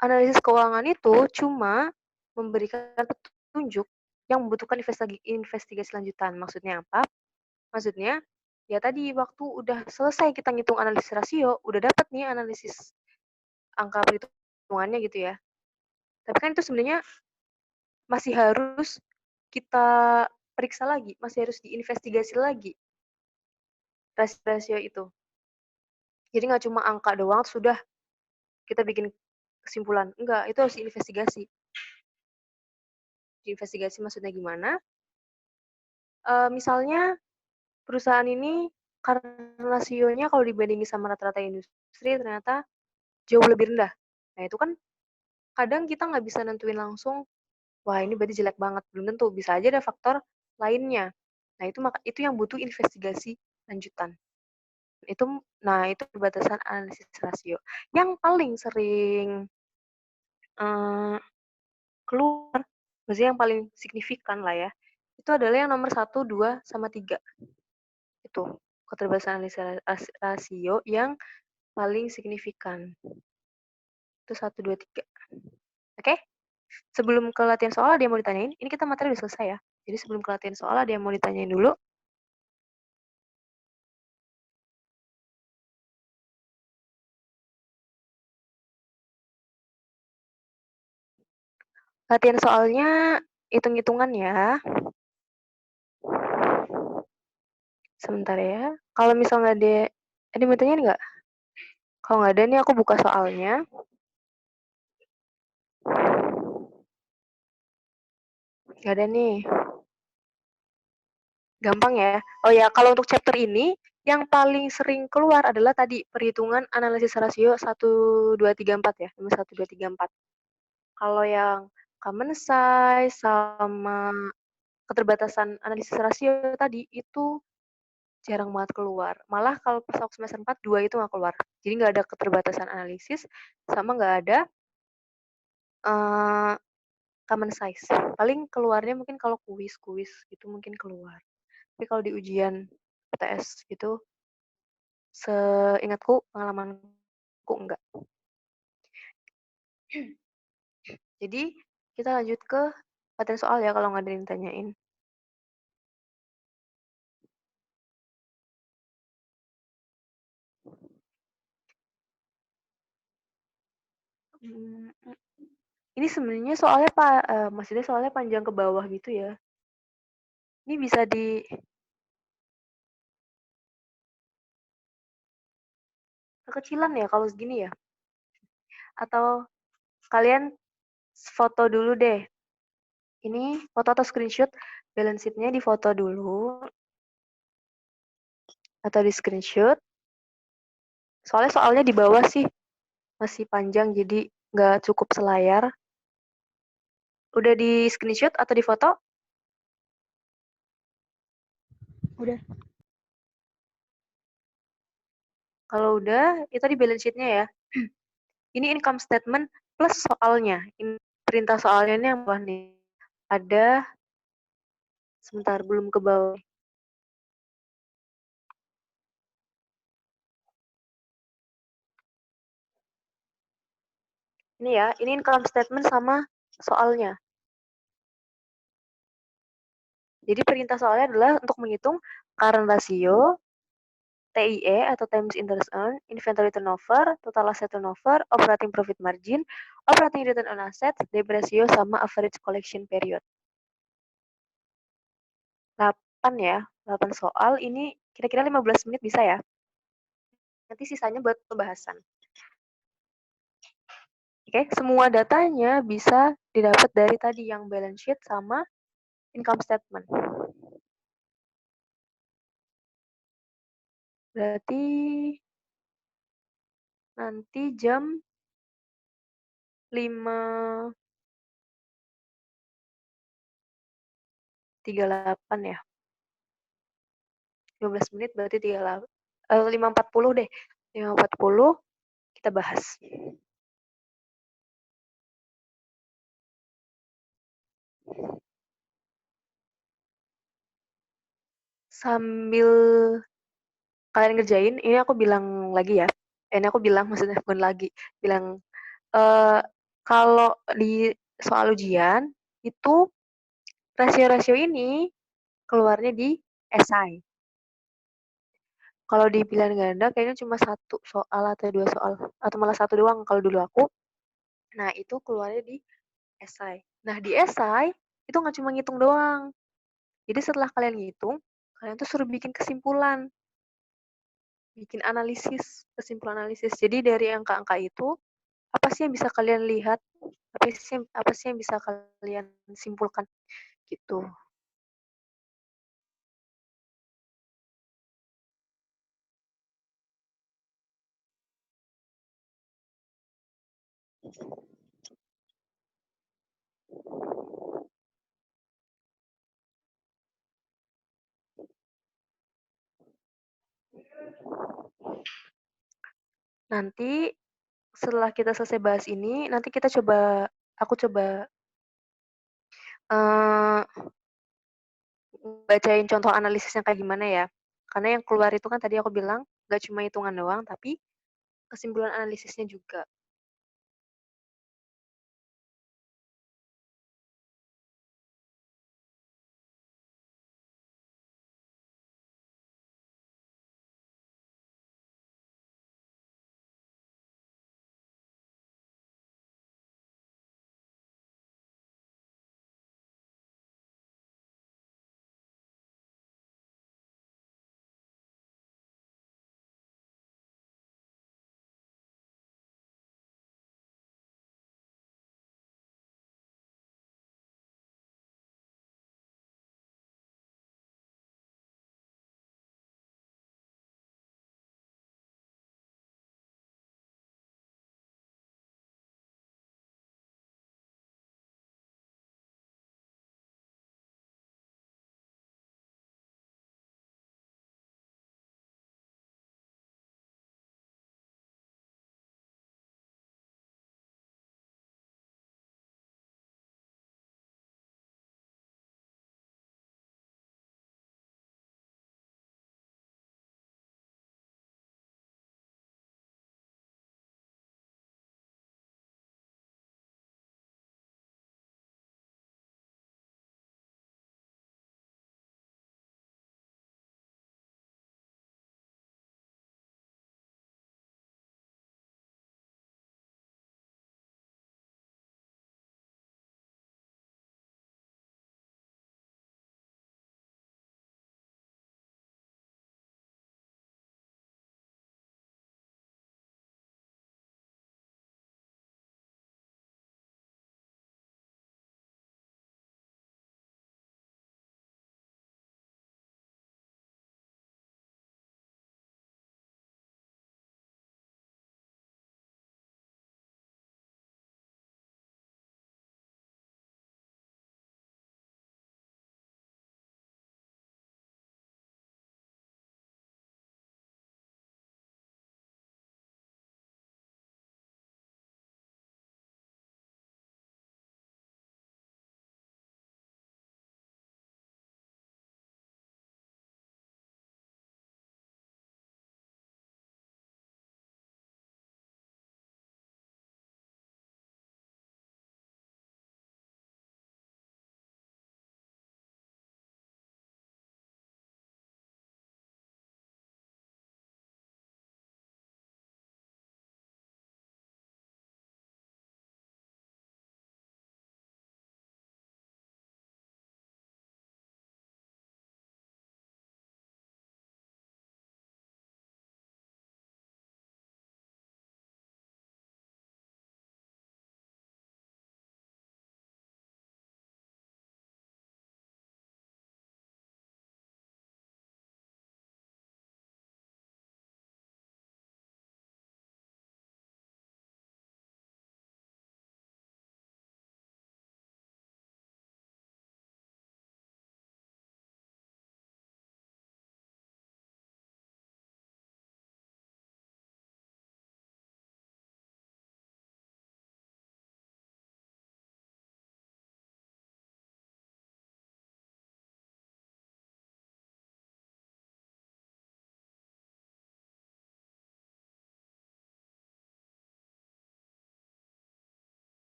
analisis keuangan itu cuma memberikan petunjuk yang membutuhkan investigasi lanjutan. Maksudnya apa? Maksudnya ya tadi waktu udah selesai kita ngitung analisis rasio, udah dapat nih analisis angka perhitungannya gitu ya. Tapi kan itu sebenarnya masih harus kita periksa lagi, masih harus diinvestigasi lagi rasio itu. Jadi nggak cuma angka doang sudah kita bikin kesimpulan. Enggak, itu harus diinvestigasi. Diinvestigasi maksudnya gimana? Misalnya perusahaan ini karena rasionya kalau dibandingin sama rata-rata industri ternyata jauh lebih rendah. Nah itu kan kadang kita nggak bisa nentuin langsung, wah ini berarti jelek banget. Belum tentu, bisa aja ada faktor lainnya. Nah itu yang butuh investigasi lanjutan. Itu perbatasan analisis rasio. Yang paling sering keluar, maksudnya yang paling signifikan lah ya, itu adalah yang nomor 1, 2, sama 3. Itu keterbatasan analisis rasio yang paling signifikan. Itu 1, 2, 3. Oke? Sebelum ke latihan soal ada yang mau ditanyain? Ini kita materi udah selesai ya. Jadi sebelum ke latihan soal ada yang mau ditanyain dulu? Latihan soalnya hitung-hitungan ya. Sebentar ya. Kalau misalnya ada yang mau tanyain nggak? Kalau nggak ada nih aku buka soalnya. Nggak ada nih. Gampang ya. Oh ya, kalau untuk chapter ini, yang paling sering keluar adalah tadi perhitungan analisis rasio 1, 2, 3, 4 ya. Nomor 1, 2, 3, 4. Kalau yang common size sama keterbatasan analisis rasio tadi itu jarang banget keluar. Malah kalau pas aku semester 4, 2 itu nggak keluar. Jadi nggak ada keterbatasan analisis sama nggak ada common size. Paling keluarnya mungkin kalau kuis gitu mungkin keluar. Tapi kalau di ujian PTS gitu, seingatku, pengalamanku enggak. Jadi kita lanjut ke latihan soal ya kalau nggak ada yang tanyain. Ini sebenarnya soalnya maksudnya soalnya panjang ke bawah gitu ya. Ini bisa kekecilan ya kalau segini ya. Atau kalian foto dulu deh. Ini foto atau screenshot balance sheet-nya difoto dulu atau di screenshot. Soalnya di bawah sih masih panjang jadi nggak cukup selayar. Udah di screenshot atau di foto? Udah. Kalau udah, itu di balance sheet-nya ya. Ini income statement plus soalnya. Ini perintah soalnya ini yang bawah nih. Ada, sebentar belum ke bawah. Ini ya, ini income statement sama soalnya. Jadi perintah soalnya adalah untuk menghitung current ratio, TIE atau times interest earned, inventory turnover, total asset turnover, operating profit margin, operating return on assets, debt ratio, sama average collection period. 8 ya, 8 soal. Ini kira-kira 15 menit bisa ya. Nanti sisanya buat pembahasan. Oke, semua datanya bisa didapat dari tadi yang balance sheet sama income statement. Berarti nanti jam 5 5.38 ya. 15 menit berarti 5.40 deh. 5.40 kita bahas. Sambil kalian ngerjain, ini aku bilang lagi ya. Ini aku bilang maksudnya bukan lagi. Bilang kalau di soal ujian itu rasio-rasio ini keluarnya di esai. Kalau di pilihan ganda kayaknya cuma 1 soal atau 2 soal atau malah 1 doang kalau dulu aku. Nah, itu keluarnya di esai. Nah, di esai itu nggak cuma ngitung doang. Jadi setelah kalian ngitung, kalian tuh suruh bikin kesimpulan, bikin analisis, kesimpulan analisis. Jadi dari angka-angka itu, apa sih yang bisa kalian lihat? Apa sih yang bisa kalian simpulkan? Gitu. Nanti setelah kita selesai bahas ini, nanti aku coba uh, bacain contoh analisisnya kayak gimana ya. Karena yang keluar itu kan tadi aku bilang nggak cuma hitungan doang, tapi kesimpulan analisisnya juga.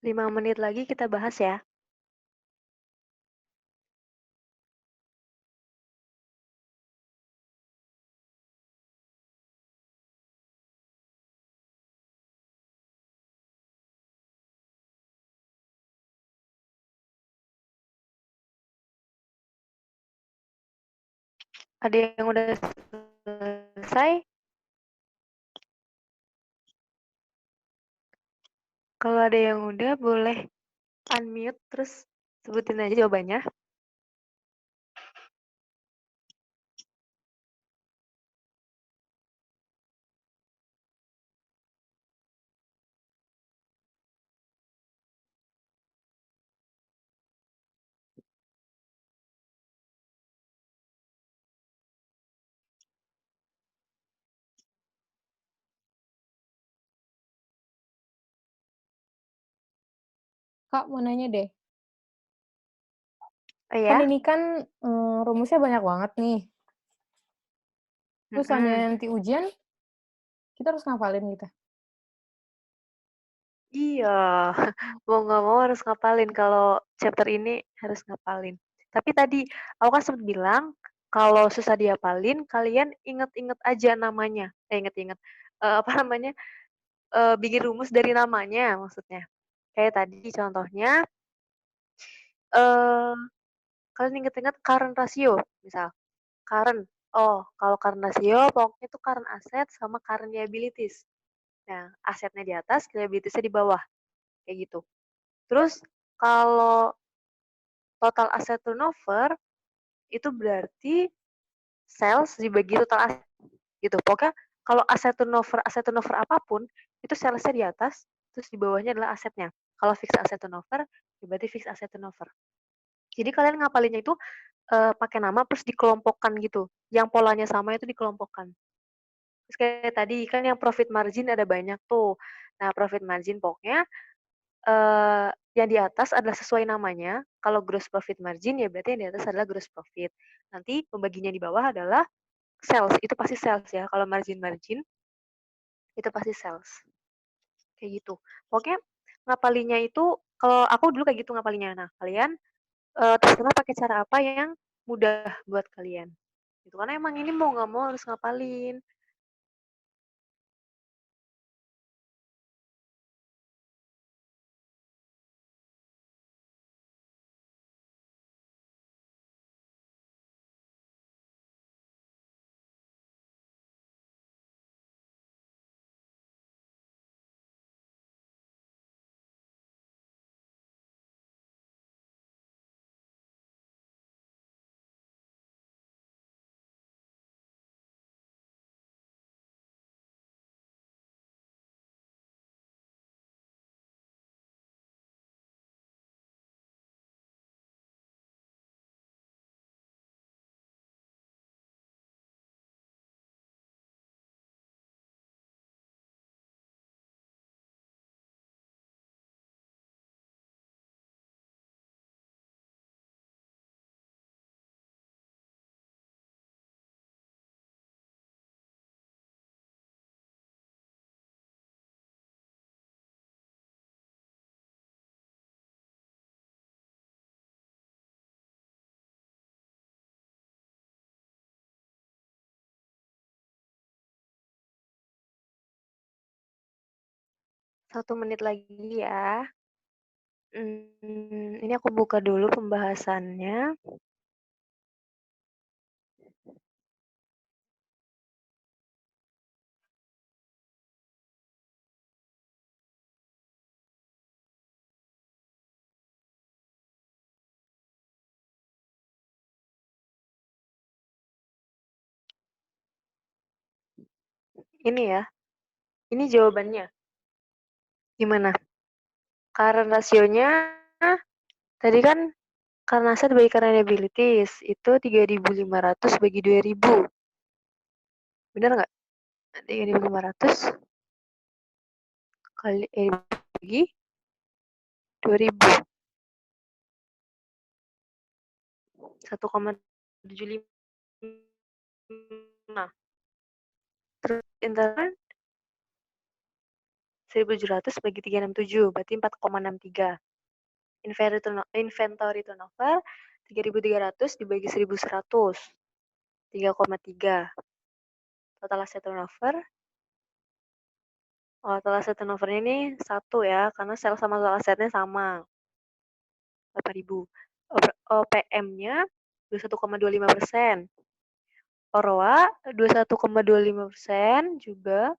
5 menit lagi kita bahas ya. Ada yang udah selesai? Kalau ada yang udah boleh unmute terus sebutin aja jawabannya. Kak, mau nanya deh. Oh Kan ya? ini kan rumusnya banyak banget nih. Terus nanti ujian, kita harus ngafalin gitu. Iya, mau nggak mau harus ngapalin. Kalau chapter ini harus ngapalin. Tapi tadi aku kan sempat bilang, kalau susah dihafalin, kalian inget-inget aja namanya. Inget-inget. Apa namanya? Bikin rumus dari namanya maksudnya. Kayak tadi contohnya, eh kalian inget-inget current ratio, misal. Current. Oh, kalau current ratio, pokoknya itu current asset sama current liabilities. Nah, asetnya di atas, liabilitiesnya di bawah. Kayak gitu. Terus kalau total asset turnover itu berarti sales dibagi total aset gitu. Pokoknya kalau aset turnover apapun itu salesnya di atas, terus di bawahnya adalah asetnya. Kalau fixed asset turnover, ya berarti fixed asset turnover. Jadi kalian ngapalinnya itu pakai nama terus dikelompokkan gitu. Yang polanya sama itu dikelompokkan. Terus kayak tadi kan yang profit margin ada banyak tuh. Nah, profit margin pokoknya yang di atas adalah sesuai namanya. Kalau gross profit margin ya berarti yang di atas adalah gross profit. Nanti pembaginya di bawah adalah sales. Itu pasti sales ya. Kalau margin-margin itu pasti sales. Kayak gitu. Pokoknya ngapalinya itu kalau aku dulu kayak gitu ngapalinya. Nah, kalian terserah pakai cara apa yang mudah buat kalian. Gitu. Karena emang ini mau nggak mau harus ngapalin. Satu menit lagi ya. Ini aku buka dulu pembahasannya. Ini ya. Ini jawabannya. Gimana? Current rasionya tadi kan karena aset bagi current liabilities itu 3.500 bagi 2.000. Benar nggak? 3.500 kali bagi 2.000. 1,75. Terus internet 1.700 bagi 367, berarti 4,63. Inventory turnover 3.300 dibagi 1.100, 3,3. Total asset turnover, total asset turnover-nya ini 1 ya, karena sel sama total asetnya sama, 8.000. OPM-nya 21,25%. OROA 21,25% juga.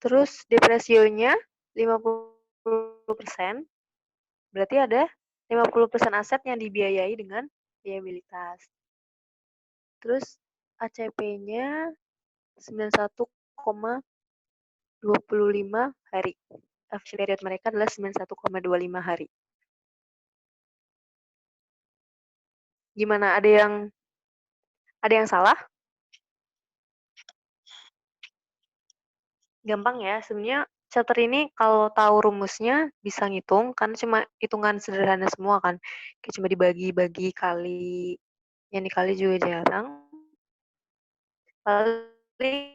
Terus depresionya 50%. Berarti ada 50% aset yang dibiayai dengan liabilitas. Terus ACP-nya 91,25 hari. Average period mereka adalah 91,25 hari. Gimana? Ada yang salah? Gampang ya. Sebenarnya chapter ini kalau tahu rumusnya bisa ngitung, kan cuma hitungan sederhana semua kan. Kayak cuma dibagi-bagi kali, yang dikali juga jarang. Paling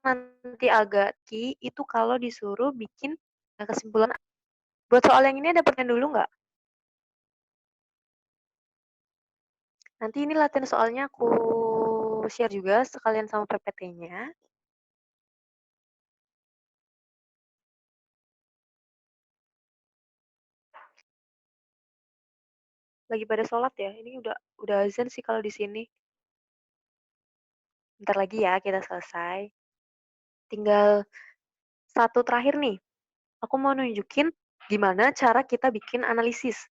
nanti agak key itu kalau disuruh bikin kesimpulan. Buat soal yang ini ada pertanyaan dulu nggak? Nanti ini latihan soalnya aku share juga sekalian sama PPT-nya. Lagi pada sholat ya. Ini udah azan sih kalau di sini. Bentar lagi ya kita selesai. Tinggal satu terakhir nih. Aku mau nunjukin gimana cara kita bikin analisis.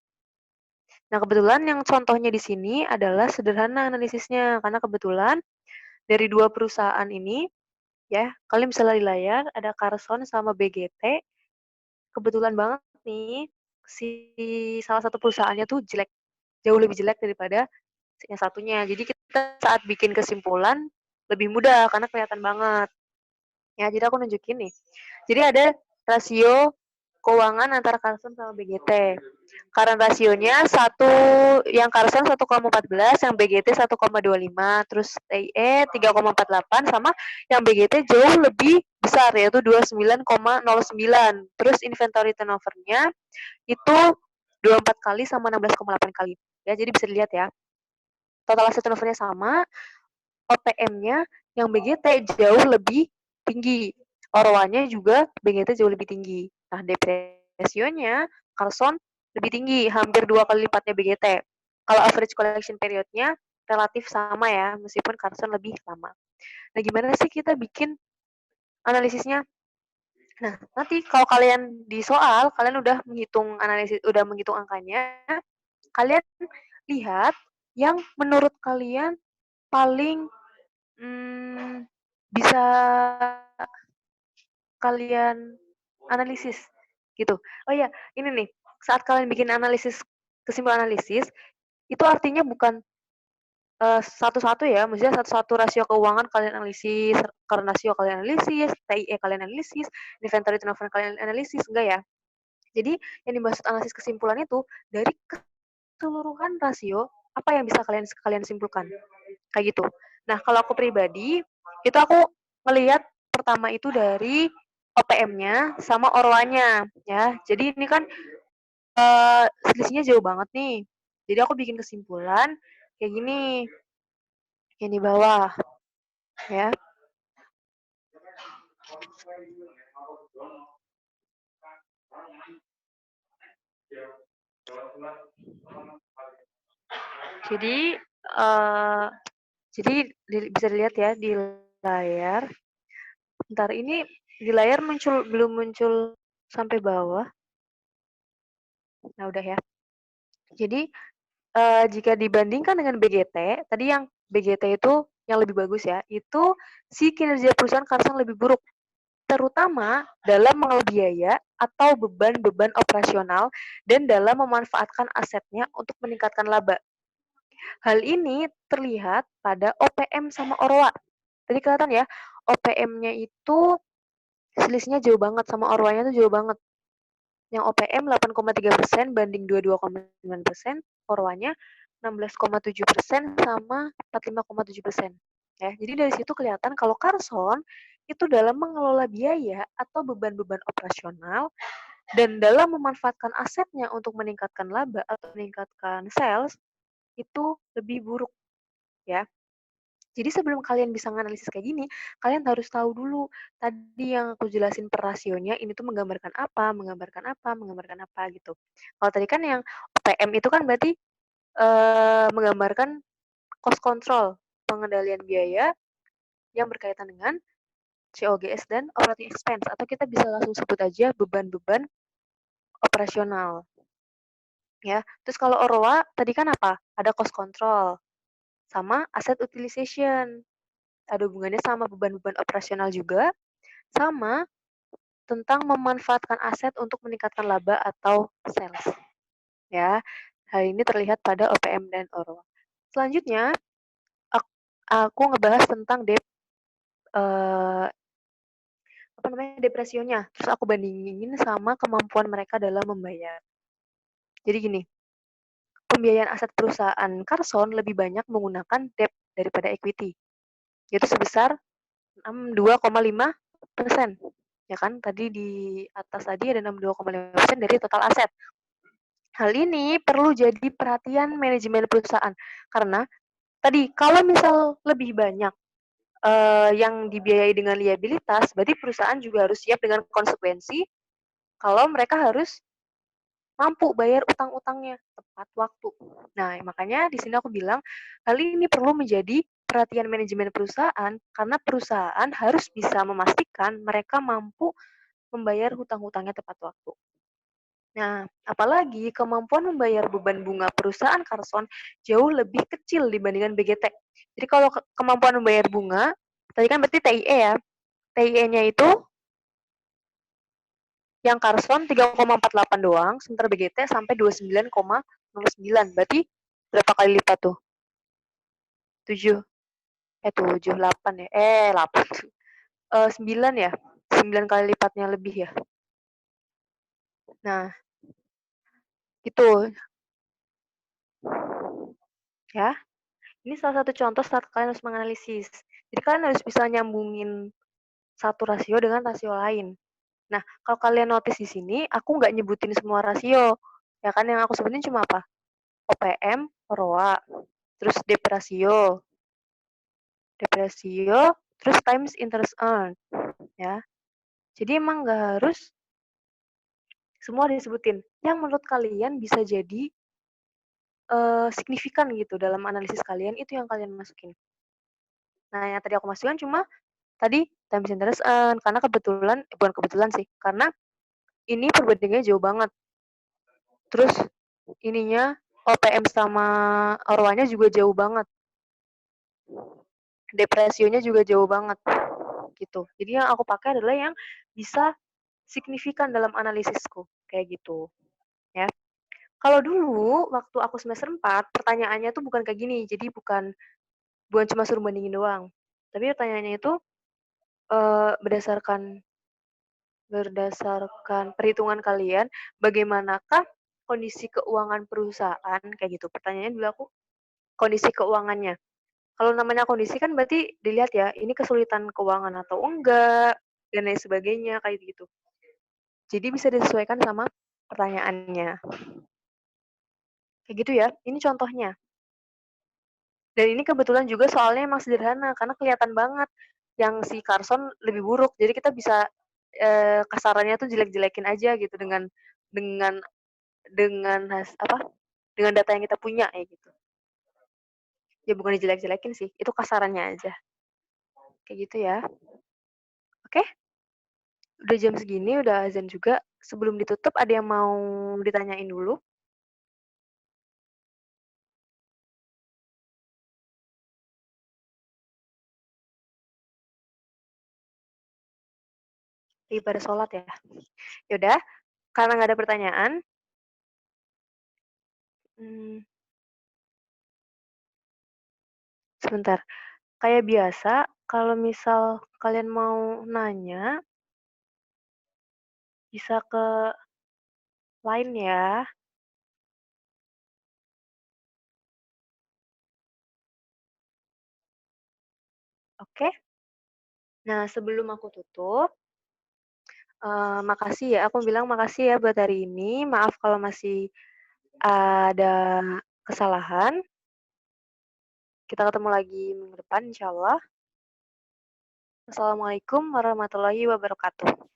Nah, kebetulan yang contohnya di sini adalah sederhana analisisnya. Karena kebetulan dari 2 perusahaan ini, ya, kalian bisa lihat di layar, ada Carson sama BGT. Kebetulan banget nih, si salah satu perusahaannya tuh jelek. Jauh lebih jelek daripada yang satunya. Jadi kita saat bikin kesimpulan, lebih mudah karena kelihatan banget. Ya, jadi aku nunjukin nih. Jadi ada rasio keuangan antara Carson sama BGT. Current rasionya yang Carson 1,14, yang BGT 1,25, terus TIE 3,48 sama yang BGT jauh lebih besar yaitu 29,09. Terus inventory turnover-nya itu 24 kali sama 16,8 kali. Ya, jadi bisa dilihat ya. Total asset turnover-nya sama, OPM-nya yang BGT jauh lebih tinggi. OROA-nya juga BGT jauh lebih tinggi. Nah, depresionya Carson lebih tinggi, hampir 2 kali lipatnya BGT. Kalau average collection period-nya relatif sama ya, meskipun Carson lebih lama. Nah, gimana sih kita bikin analisisnya? Nah, nanti kalau kalian di soal, kalian udah menghitung angkanya, kalian lihat yang menurut kalian paling bisa kalian analisis gitu. Oh iya, ini nih, saat kalian bikin kesimpulan analisis, itu artinya bukan satu-satu ya, maksudnya satu-satu rasio keuangan kalian analisis, current rasio kalian analisis, TIE kalian analisis, inventory turnover kalian analisis, enggak ya. Jadi yang dimaksud analisis kesimpulan itu dari keseluruhan rasio apa yang bisa kalian simpulkan, kayak gitu. Nah, kalau aku pribadi itu aku ngelihat pertama itu dari OPM-nya sama OROA-nya ya. Jadi ini kan selisihnya jauh banget nih. Jadi aku bikin kesimpulan kayak gini. Yang di bawah ya. Jadi bisa dilihat ya di layar. Bentar, ini di layar belum muncul sampai bawah. Nah, udah ya. Jadi jika dibandingkan dengan BGT, tadi yang BGT itu yang lebih bagus ya, itu si kinerja perusahaan Carson lebih buruk, terutama dalam mengelola biaya atau beban-beban operasional dan dalam memanfaatkan asetnya untuk meningkatkan laba. Hal ini terlihat pada OPM sama OROA. Tadi kelihatan ya, OPM-nya itu selisihnya jauh banget, sama OROA-nya tuh jauh banget. Yang OPM 8,3% banding 22,9%, OROA-nya 16,7% sama 45,7%. Ya, jadi dari situ kelihatan kalau Carson itu dalam mengelola biaya atau beban-beban operasional dan dalam memanfaatkan asetnya untuk meningkatkan laba atau meningkatkan sales itu lebih buruk ya. Jadi sebelum kalian bisa menganalisis kayak gini, kalian harus tahu dulu tadi yang aku jelasin per rasionya ini tuh menggambarkan apa, menggambarkan apa, menggambarkan apa gitu. Kalau tadi kan yang OPM itu kan berarti menggambarkan cost control, pengendalian biaya yang berkaitan dengan COGS dan operating expense atau kita bisa langsung sebut aja beban-beban operasional. Ya. Terus kalau OROA tadi kan apa? Ada cost control sama asset utilization. Ada hubungannya sama beban-beban operasional juga sama tentang memanfaatkan aset untuk meningkatkan laba atau sales. Ya. Hal ini terlihat pada OPM dan OROA. Selanjutnya aku ngebahas tentang depresionya. Terus aku bandingin sama kemampuan mereka dalam membayar. Jadi gini, pembiayaan aset perusahaan Carson lebih banyak menggunakan debt daripada equity, yaitu sebesar 62,5%. Ya kan, tadi di atas tadi ada 62,5% dari total aset. Hal ini perlu jadi perhatian manajemen perusahaan, karena tadi kalau misal lebih banyak yang dibiayai dengan liabilitas, berarti perusahaan juga harus siap dengan konsekuensi kalau mereka harus mampu bayar utang-utangnya tepat waktu. Nah, makanya di sini aku bilang hal ini perlu menjadi perhatian manajemen perusahaan karena perusahaan harus bisa memastikan mereka mampu membayar hutang-hutangnya tepat waktu. Nah, apalagi kemampuan membayar beban bunga perusahaan Carson jauh lebih kecil dibandingkan BGT. Jadi kalau kemampuan membayar bunga, tadi kan berarti TIE ya. TIE-nya itu yang Carson 3,48 doang, sementara BGT sampai 29,09. Berarti berapa kali lipat tuh? 7. 7, 8 ya. 8. 9 ya. 9 kali lipatnya lebih ya. Nah, itu ya. Ini salah satu contoh saat kalian harus menganalisis. Jadi kalian harus bisa nyambungin satu rasio dengan rasio lain. Nah, kalau kalian notice di sini, aku nggak nyebutin semua rasio. Ya kan, yang aku sebutin cuma apa? OPM, ROA, terus depresio, terus times interest earned, ya. Jadi emang nggak harus semua disebutin. Yang menurut kalian bisa jadi signifikan gitu dalam analisis kalian, itu yang kalian masukin. Nah, yang tadi aku masukkan cuma tadi times interest earned, karena bukan kebetulan sih, karena ini perbandingannya jauh banget. Terus ininya OPM sama ROA-nya juga jauh banget. Depresionya juga jauh banget gitu. Jadi yang aku pakai adalah yang bisa signifikan dalam analisisku kayak gitu ya. Kalau dulu waktu aku semester 4 pertanyaannya tuh bukan kayak gini. Jadi bukan cuma suruh bandingin doang. Tapi pertanyaannya itu berdasarkan perhitungan kalian bagaimanakah kondisi keuangan perusahaan kayak gitu. Pertanyaannya dulu aku kondisi keuangannya. Kalau namanya kondisi kan berarti dilihat ya, ini kesulitan keuangan atau enggak, dan lain sebagainya, kayak gitu. Jadi bisa disesuaikan sama pertanyaannya. Kayak gitu ya, ini contohnya. Dan ini kebetulan juga soalnya emang sederhana, karena kelihatan banget yang si Carson lebih buruk. Jadi kita bisa kasarannya tuh jelek-jelekin aja gitu dengan dengan dengan data yang kita punya kayak gitu. Ya bukan dijelek-jelekin sih, itu kasarannya aja. Kayak gitu ya. Oke? Udah jam segini, udah azan juga. Sebelum ditutup, ada yang mau ditanyain dulu? Pada sholat ya. Yaudah, karena nggak ada pertanyaan, sebentar. Kayak biasa, kalau misal kalian mau nanya, bisa ke line ya. Oke. Nah, sebelum aku tutup, makasih ya, aku bilang makasih ya buat hari ini. Maaf kalau masih ada kesalahan. Kita ketemu lagi minggu depan insyaallah. Wassalamualaikum warahmatullahi wabarakatuh.